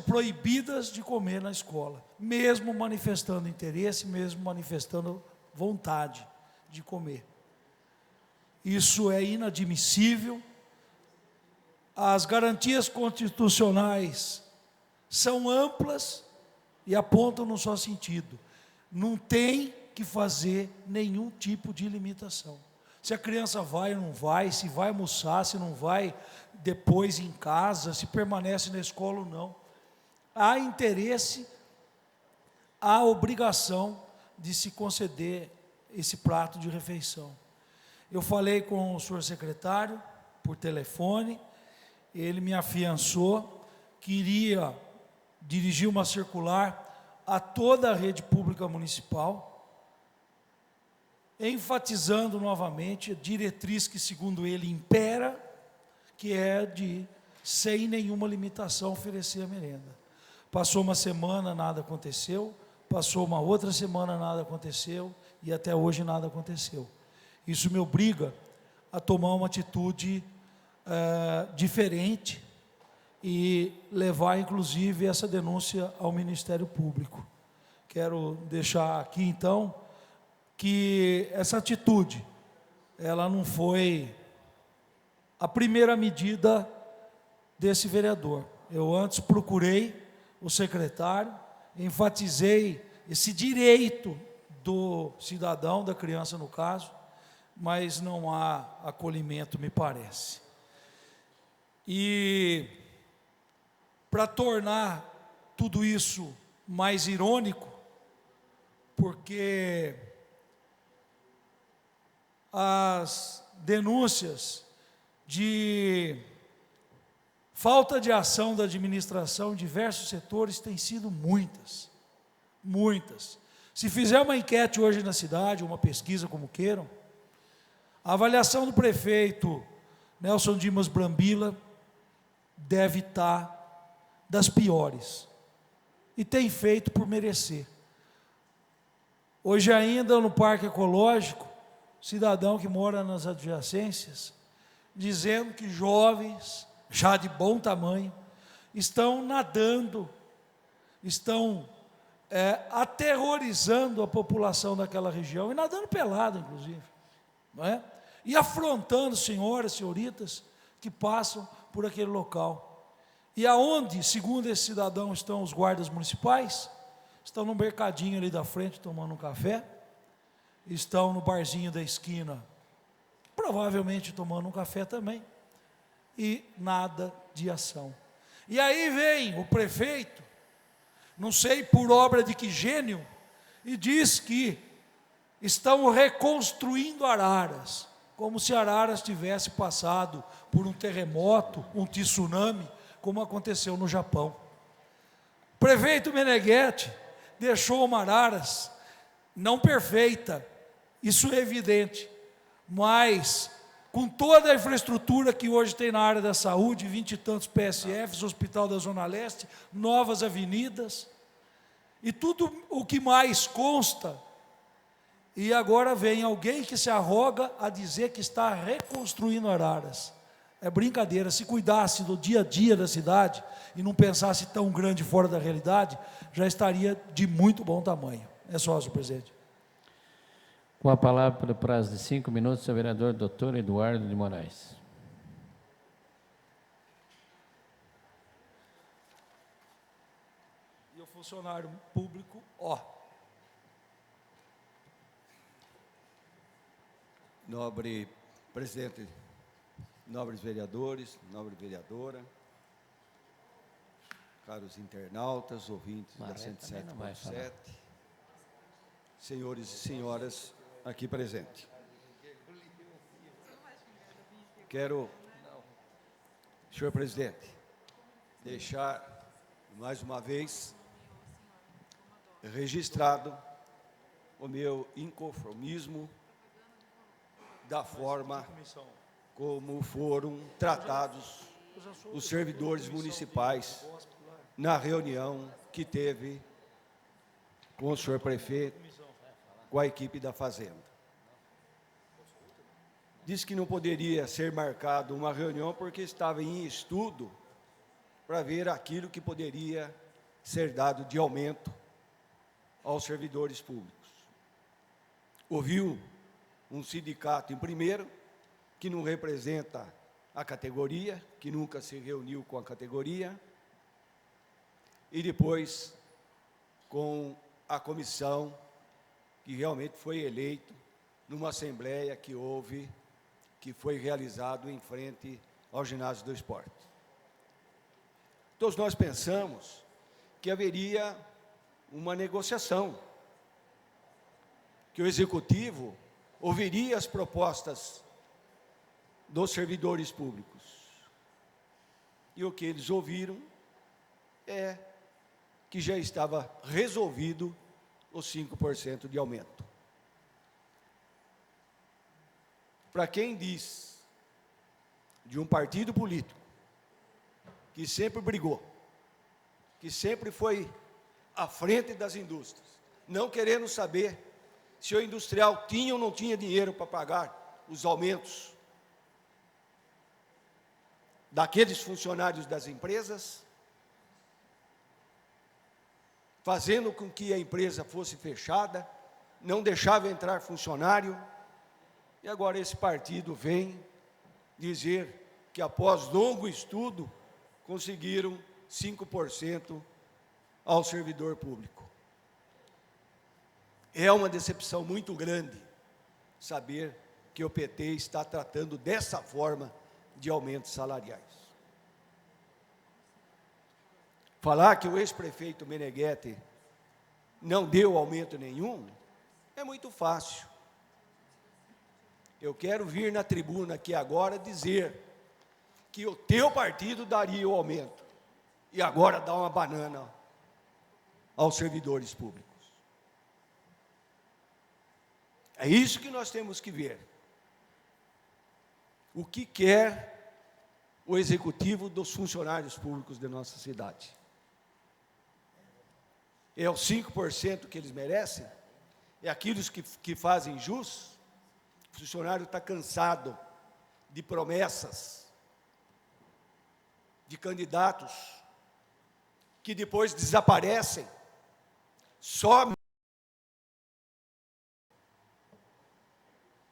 S3: proibidas de comer na escola, mesmo manifestando interesse, mesmo manifestando vontade de comer. Isso é inadmissível. As garantias constitucionais são amplas e apontam no só sentido. Não tem que fazer nenhum tipo de limitação. Se a criança vai ou não vai, se vai almoçar, se não vai depois em casa, se permanece na escola ou não. Há interesse, há obrigação de se conceder esse prato de refeição. Eu falei com o senhor secretário por telefone, ele me afiançou que iria dirigir uma circular a toda a rede pública municipal, enfatizando novamente a diretriz que, segundo ele, impera, que é de, sem nenhuma limitação, oferecer a merenda. Passou uma semana, nada aconteceu, passou uma outra semana, nada aconteceu, e até hoje nada aconteceu. Isso me obriga a tomar uma atitude diferente e levar, inclusive, essa denúncia ao Ministério Público. Quero deixar aqui, então, que essa atitude, ela não foi a primeira medida desse vereador. Eu antes procurei o secretário, enfatizei esse direito do cidadão, da criança no caso, mas não há acolhimento, me parece. E para tornar tudo isso mais irônico, porque as denúncias de falta de ação da administração em diversos setores têm sido muitas, muitas. Se fizer uma enquete hoje na cidade, uma pesquisa como queiram, a avaliação do prefeito Nelson Dimas Brambila deve estar das piores. E tem feito por merecer. Hoje ainda no Parque Ecológico, cidadão que mora nas adjacências, dizendo que jovens, já de bom tamanho, estão nadando, estão aterrorizando a população daquela região, e nadando pelado, inclusive, não é? E afrontando senhoras, senhoritas, que passam por aquele local. E aonde, segundo esse cidadão, estão os guardas municipais? Estão no mercadinho ali da frente, tomando um café, estão no barzinho da esquina, provavelmente tomando um café também, e nada de ação. E aí vem o prefeito, não sei por obra de que gênio, e diz que estão reconstruindo Araras, como se Araras tivesse passado por um terremoto, um tsunami, como aconteceu no Japão. O prefeito Meneghetti deixou uma Araras não perfeita, isso é evidente, mas com toda a infraestrutura que hoje tem na área da saúde, 20 e tantos PSFs, Hospital da Zona Leste, novas avenidas, e tudo o que mais consta, e agora vem alguém que se arroga a dizer que está reconstruindo Araras. É brincadeira, se cuidasse do dia a dia da cidade, e não pensasse tão grande fora da realidade, já estaria de muito bom tamanho. É só, senhor presidente.
S12: Com a palavra, pelo prazo de 5 minutos, o vereador Dr. Eduardo de Moraes.
S3: E o funcionário público,
S7: Nobre presidente, nobres vereadores, nobre vereadora, caros internautas, ouvintes da 107.7, senhores e senhoras aqui presentes. Quero, senhor presidente, deixar mais uma vez registrado o meu inconformismo da forma como foram tratados os servidores municipais na reunião que teve com o senhor prefeito, com a equipe da Fazenda. Disse que não poderia ser marcado uma reunião porque estava em estudo para ver aquilo que poderia ser dado de aumento aos servidores públicos. Ouviu um sindicato em primeiro, que não representa a categoria, que nunca se reuniu com a categoria, e depois com a comissão, que realmente foi eleito numa assembleia que houve, que foi realizado em frente ao ginásio do esporte. Todos nós pensamos que haveria uma negociação, que o executivo ouviria as propostas dos servidores públicos. E o que eles ouviram é que já estava resolvido os 5% de aumento. Para quem diz de um partido político que sempre brigou, que sempre foi à frente das indústrias, não querendo saber se o industrial tinha ou não tinha dinheiro para pagar os aumentos daqueles funcionários das empresas, fazendo com que a empresa fosse fechada, não deixava entrar funcionário, e agora esse partido vem dizer que após longo estudo conseguiram 5% ao servidor público. É uma decepção muito grande saber que o PT está tratando dessa forma de aumentos salariais. Falar que o ex-prefeito Meneghetti não deu aumento nenhum é muito fácil. Eu quero vir na tribuna aqui agora dizer que o teu partido daria o aumento e agora dá uma banana aos servidores públicos. É isso que nós temos que ver. O que quer o executivo dos funcionários públicos de nossa cidade? É os 5% que eles merecem? É aqueles que fazem jus? O funcionário está cansado de promessas, de candidatos que depois desaparecem, some,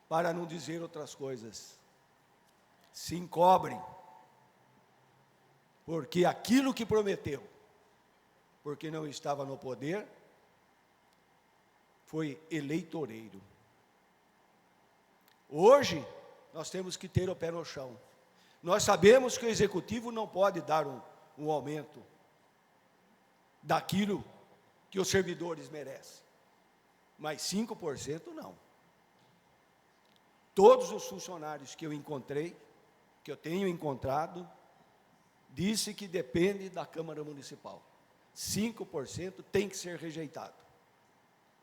S7: para não dizer outras coisas. Se encobrem, porque aquilo que prometeu, porque não estava no poder, foi eleitoreiro. Hoje, nós temos que ter o pé no chão. Nós sabemos que o executivo não pode dar um aumento daquilo que os servidores merecem, mas 5% não. Todos os funcionários que eu encontrei, que eu tenho encontrado, disse que depende da Câmara Municipal. 5% tem que ser rejeitado.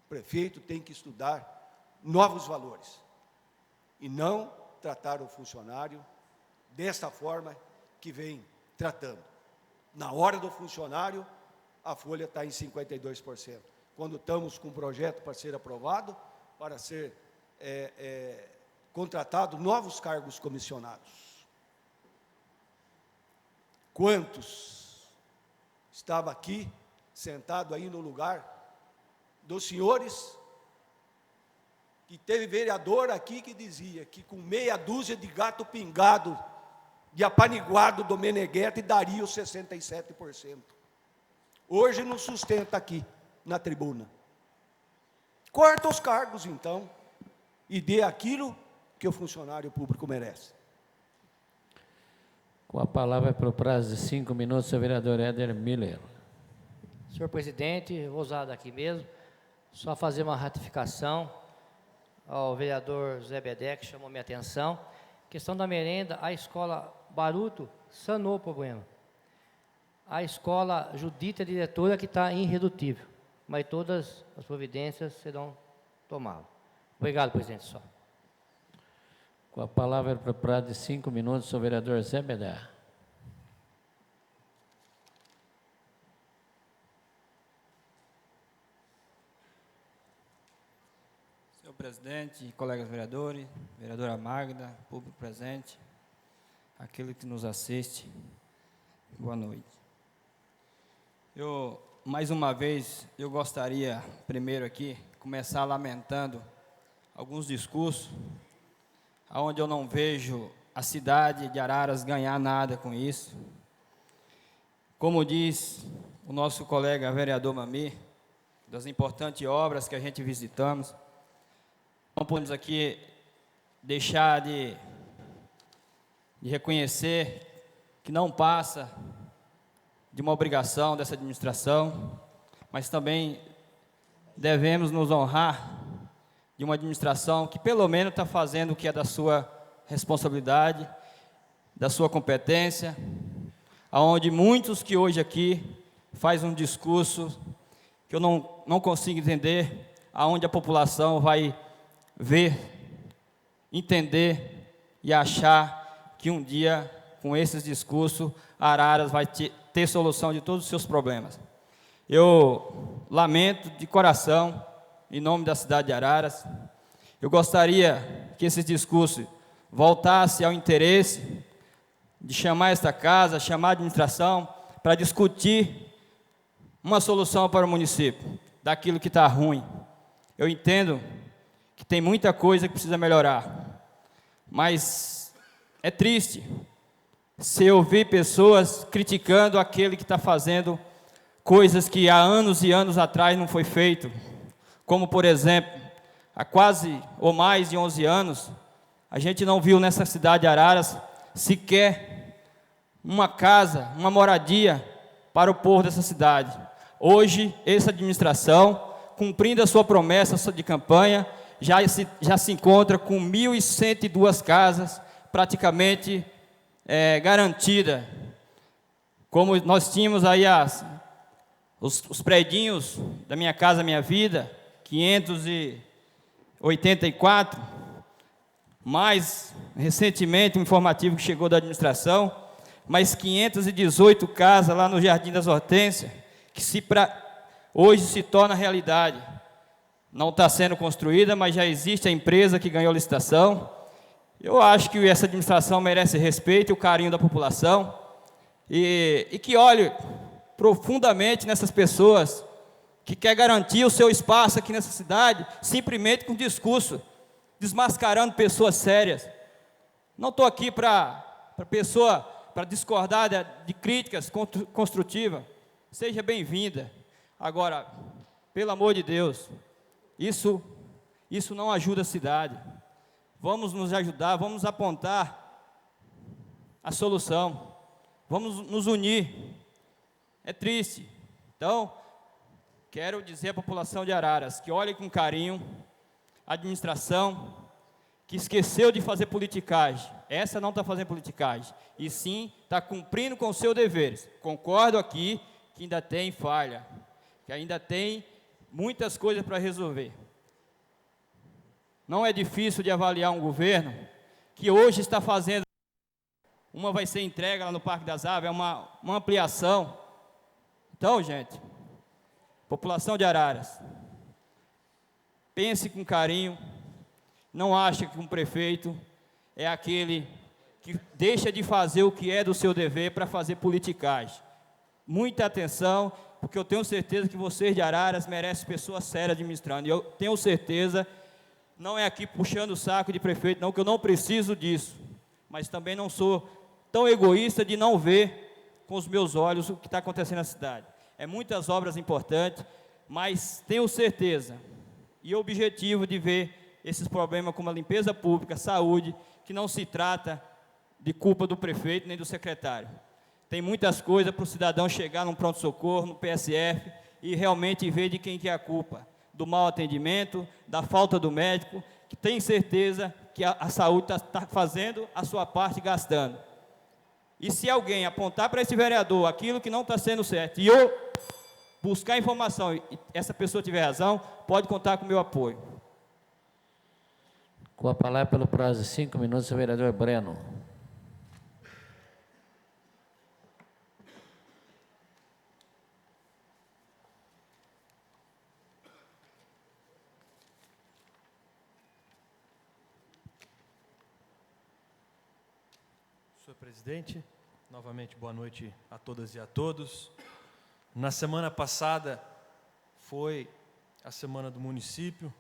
S7: O prefeito tem que estudar novos valores e não tratar o funcionário desta forma que vem tratando. Na hora do funcionário, a folha está em 52%. Quando estamos com um projeto para ser aprovado, para ser contratado novos cargos comissionados. Quantos estava aqui, sentado aí no lugar dos senhores, e teve vereador aqui que dizia que com meia dúzia de gato pingado, de apaniguado do Meneghetti, daria os 67%. Hoje não sustenta aqui, na tribuna. Corta os cargos, então, e dê aquilo que o funcionário público merece.
S12: Com a palavra para o prazo de 5 minutos, o vereador Éder Miller.
S4: Senhor presidente, eu vou usar daqui mesmo, só fazer uma ratificação ao vereador Zé Bedé, que chamou minha atenção. Questão da merenda, a escola Baruto sanou o problema. A escola Judita, diretora, que está irredutível, mas todas as providências serão tomadas. Obrigado, presidente. Só.
S12: Com a palavra para o prazo de 5 minutos, o vereador Zé Bedé.
S5: Senhor presidente, colegas vereadores, vereadora Magda, público presente, aquele que nos assiste, boa noite. Mais uma vez, eu gostaria, primeiro aqui, começar lamentando alguns discursos, onde eu não vejo a cidade de Araras ganhar nada com isso. Como diz o nosso colega vereador Mami, das importantes obras que a gente visitamos, não podemos aqui deixar de reconhecer que não passa de uma obrigação dessa administração, mas também devemos nos honrar de uma administração que pelo menos está fazendo o que é da sua responsabilidade, da sua competência, aonde muitos que hoje aqui fazem um discurso que eu não consigo entender, aonde a população vai ver, entender e achar que um dia, com esses discursos, Araras vai ter solução de todos os seus problemas. Eu lamento de coração, em nome da cidade de Araras, eu gostaria que esse discurso voltasse ao interesse de chamar esta casa, chamar a administração, para discutir uma solução para o município, daquilo que está ruim. Eu entendo que tem muita coisa que precisa melhorar, mas é triste se ouvir pessoas criticando aquele que está fazendo coisas que há anos e anos atrás não foi feito. Como, por exemplo, há quase ou mais de 11 anos, a gente não viu nessa cidade de Araras sequer uma casa, uma moradia para o povo dessa cidade. Hoje, essa administração, cumprindo a sua promessa de campanha, já se encontra com 1.102 casas praticamente garantida. Como nós tínhamos aí os predinhos da Minha Casa Minha Vida, 584, mais recentemente um informativo que chegou da administração, mais 518 casas lá no Jardim das Hortênsias, que hoje se torna realidade. Não está sendo construída, mas já existe a empresa que ganhou a licitação. Eu acho que essa administração merece respeito e o carinho da população, e que olhe profundamente nessas pessoas que quer garantir o seu espaço aqui nessa cidade, simplesmente com discurso, desmascarando pessoas sérias. Não estou aqui para discordar de críticas construtivas. Seja bem-vinda. Agora, pelo amor de Deus, isso não ajuda a cidade. Vamos nos ajudar, vamos apontar a solução, vamos nos unir. É triste. Então, quero dizer à população de Araras que olhe com carinho a administração que esqueceu de fazer politicagem. Essa não está fazendo politicagem, e sim está cumprindo com os seus deveres. Concordo aqui que ainda tem falha, que ainda tem muitas coisas para resolver. Não é difícil de avaliar um governo que hoje está fazendo, uma vai ser entregue lá no Parque das Aves, é uma ampliação. Então, gente, população de Araras, pense com carinho, não ache que um prefeito é aquele que deixa de fazer o que é do seu dever para fazer politicagem. Muita atenção, porque eu tenho certeza que vocês de Araras merecem pessoas sérias administrando, e eu tenho certeza, não é aqui puxando o saco de prefeito, não, que eu não preciso disso, mas também não sou tão egoísta de não ver com os meus olhos o que está acontecendo na cidade. É muitas obras importantes, mas tenho certeza e objetivo de ver esses problemas como a limpeza pública, saúde, que não se trata de culpa do prefeito nem do secretário. Tem muitas coisas para o cidadão chegar num pronto-socorro, no PSF, e realmente ver de quem que é a culpa. Do mau atendimento, da falta do médico, que tem certeza que a saúde está fazendo a sua parte, gastando. E se alguém apontar para esse vereador aquilo que não está sendo certo, e eu buscar informação, e essa pessoa tiver razão, pode contar com o meu apoio.
S12: Com a palavra, pelo prazo de 5 minutos, o vereador Breno.
S8: Senhor presidente, novamente boa noite a todas e a todos. Na semana passada foi a semana do município,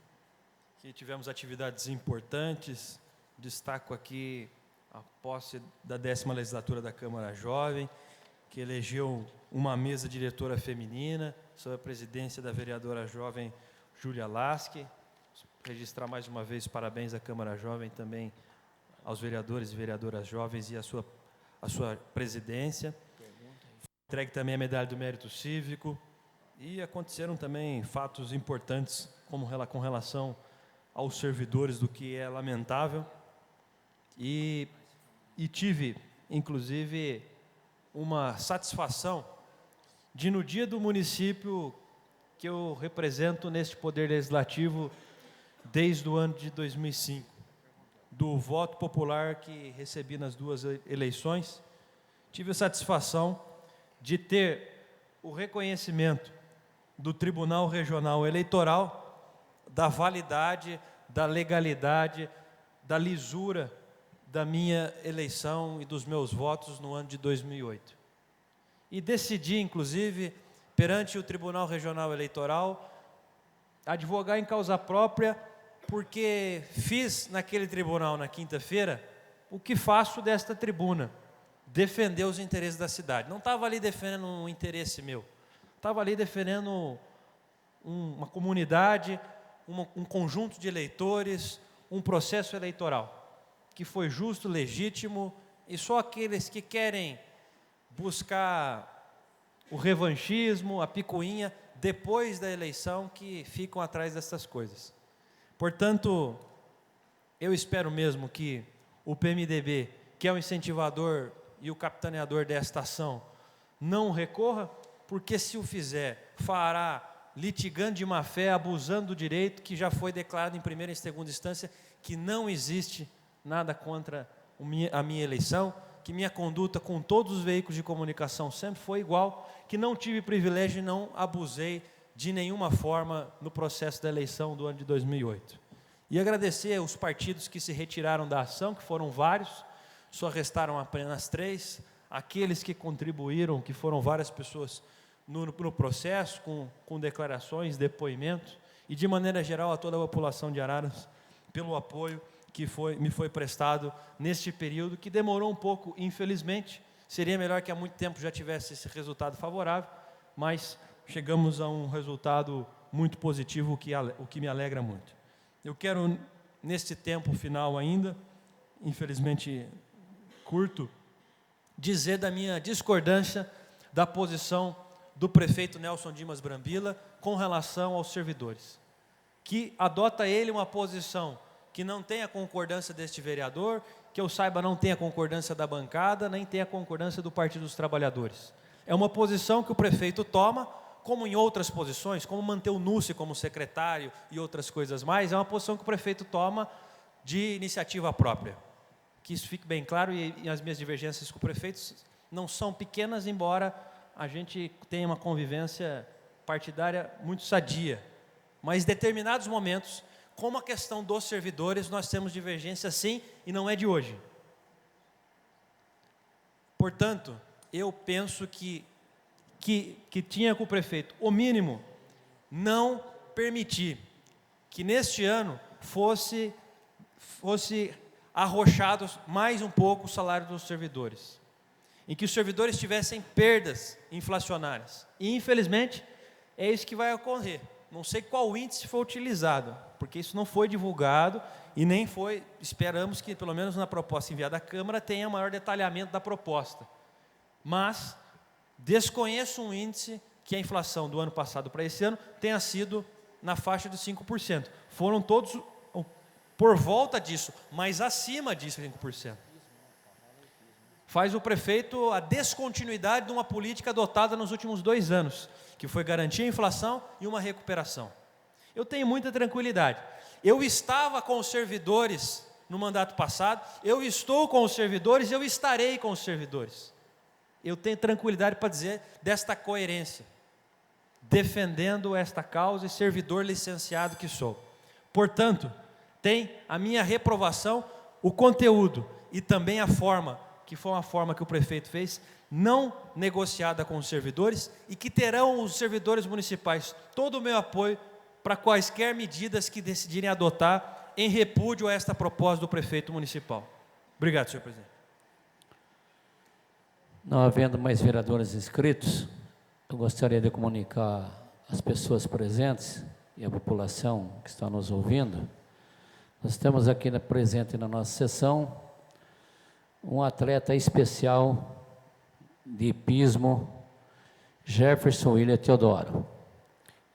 S8: que tivemos atividades importantes. Destaco aqui a posse da 10ª legislatura da Câmara Jovem, que elegeu uma mesa diretora feminina, sob a presidência da vereadora jovem Júlia Lasque. Registrar mais uma vez parabéns à Câmara Jovem, também aos vereadores e vereadoras jovens e à sua presidência. Entregue também a medalha do mérito cívico, e aconteceram também fatos importantes com relação aos servidores, do que é lamentável, e tive, inclusive, uma satisfação de, no dia do município que eu represento neste Poder Legislativo desde o ano de 2005, do voto popular que recebi nas 2 eleições, tive a satisfação de ter o reconhecimento do Tribunal Regional Eleitoral da validade, da legalidade, da lisura da minha eleição e dos meus votos no ano de 2008. E decidi, inclusive, perante o Tribunal Regional Eleitoral, advogar em causa própria, porque fiz naquele tribunal, na quinta-feira, o que faço desta tribuna, defender os interesses da cidade. Não estava ali defendendo um interesse meu. Estava ali defendendo uma comunidade, um conjunto de eleitores, um processo eleitoral, que foi justo, legítimo, e só aqueles que querem buscar o revanchismo, a picuinha, depois da eleição, que ficam atrás dessas coisas. Portanto, eu espero mesmo que o PMDB, que é o incentivador e o capitaneador desta ação, não recorra, porque se o fizer, fará litigando de má fé, abusando do direito, que já foi declarado em primeira e segunda instância, que não existe nada contra a minha eleição, que minha conduta com todos os veículos de comunicação sempre foi igual, que não tive privilégio e não abusei de nenhuma forma no processo da eleição do ano de 2008. E agradecer aos partidos que se retiraram da ação, que foram vários, só restaram apenas 3, aqueles que contribuíram, que foram várias pessoas no processo, com declarações, depoimentos, e de maneira geral a toda a população de Araras, pelo apoio que me foi prestado neste período, que demorou um pouco, infelizmente. Seria melhor que há muito tempo já tivesse esse resultado favorável, mas chegamos a um resultado muito positivo, o que me alegra muito. Eu quero, neste tempo final ainda, infelizmente curto, dizer da minha discordância da posição do prefeito Nelson Dimas Brambila com relação aos servidores, que adota ele uma posição que não tem a concordância deste vereador, que eu saiba não tem a concordância da bancada, nem tem a concordância do Partido dos Trabalhadores. É uma posição que o prefeito toma, como em outras posições, como manter o Núcio como secretário e outras coisas mais, é uma posição que o prefeito toma de iniciativa própria. Que isso fique bem claro, e as minhas divergências com o prefeito não são pequenas, embora a gente tenha uma convivência partidária muito sadia. Mas em determinados momentos, como a questão dos servidores, nós temos divergência sim, e não é de hoje. Portanto, eu penso que tinha com o prefeito, o mínimo, não permitir que neste ano fosse arrochado mais um pouco o salário dos servidores, em que os servidores tivessem perdas inflacionárias. E, infelizmente, é isso que vai ocorrer. Não sei qual índice foi utilizado, porque isso não foi divulgado e nem foi, esperamos que, pelo menos na proposta enviada à Câmara, tenha maior detalhamento da proposta. Mas desconheço um índice que a inflação do ano passado para esse ano tenha sido na faixa de 5%. Foram todos por volta disso, mas acima disso, 5%. Faz o prefeito a descontinuidade de uma política adotada nos últimos 2 anos, que foi garantir a inflação e uma recuperação. Eu tenho muita tranquilidade. Eu estava com os servidores no mandato passado, eu estou com os servidores, eu estarei com os servidores. Eu tenho tranquilidade para dizer desta coerência, defendendo esta causa e servidor licenciado que sou. Portanto, tem a minha reprovação, o conteúdo e também a forma, que foi uma forma que o prefeito fez, não negociada com os servidores, e que terão os servidores municipais todo o meu apoio para quaisquer medidas que decidirem adotar em repúdio a esta proposta do prefeito municipal. Obrigado, senhor presidente.
S12: Não havendo mais vereadores inscritos, eu gostaria de comunicar às pessoas presentes e à população que está nos ouvindo. Nós temos aqui presente na nossa sessão um atleta especial de hipismo, Jefferson William Teodoro.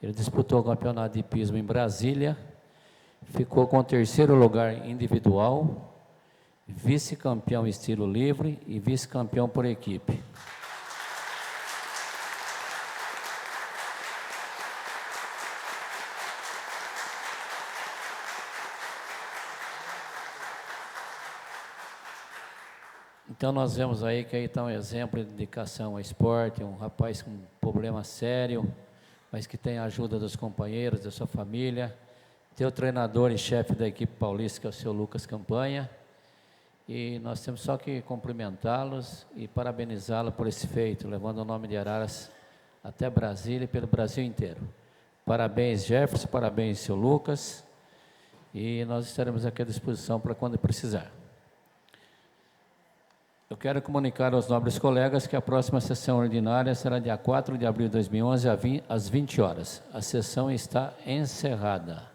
S12: Ele disputou o campeonato de hipismo em Brasília, ficou com o 3º lugar individual, vice-campeão estilo livre e vice-campeão por equipe. Então nós vemos aí que aí está um exemplo de dedicação ao esporte, um rapaz com um problema sério, mas que tem a ajuda dos companheiros, da sua família, tem o treinador e chefe da equipe paulista, que é o seu Lucas Campanha, e nós temos só que cumprimentá-los e parabenizá-lo por esse feito, levando o nome de Araras até Brasília e pelo Brasil inteiro. Parabéns, Jefferson, parabéns, seu Lucas, e nós estaremos aqui à disposição para quando precisar. Eu quero comunicar aos nobres colegas que a próxima sessão ordinária será dia 4 de abril de 2011, às 20 horas. A sessão está encerrada.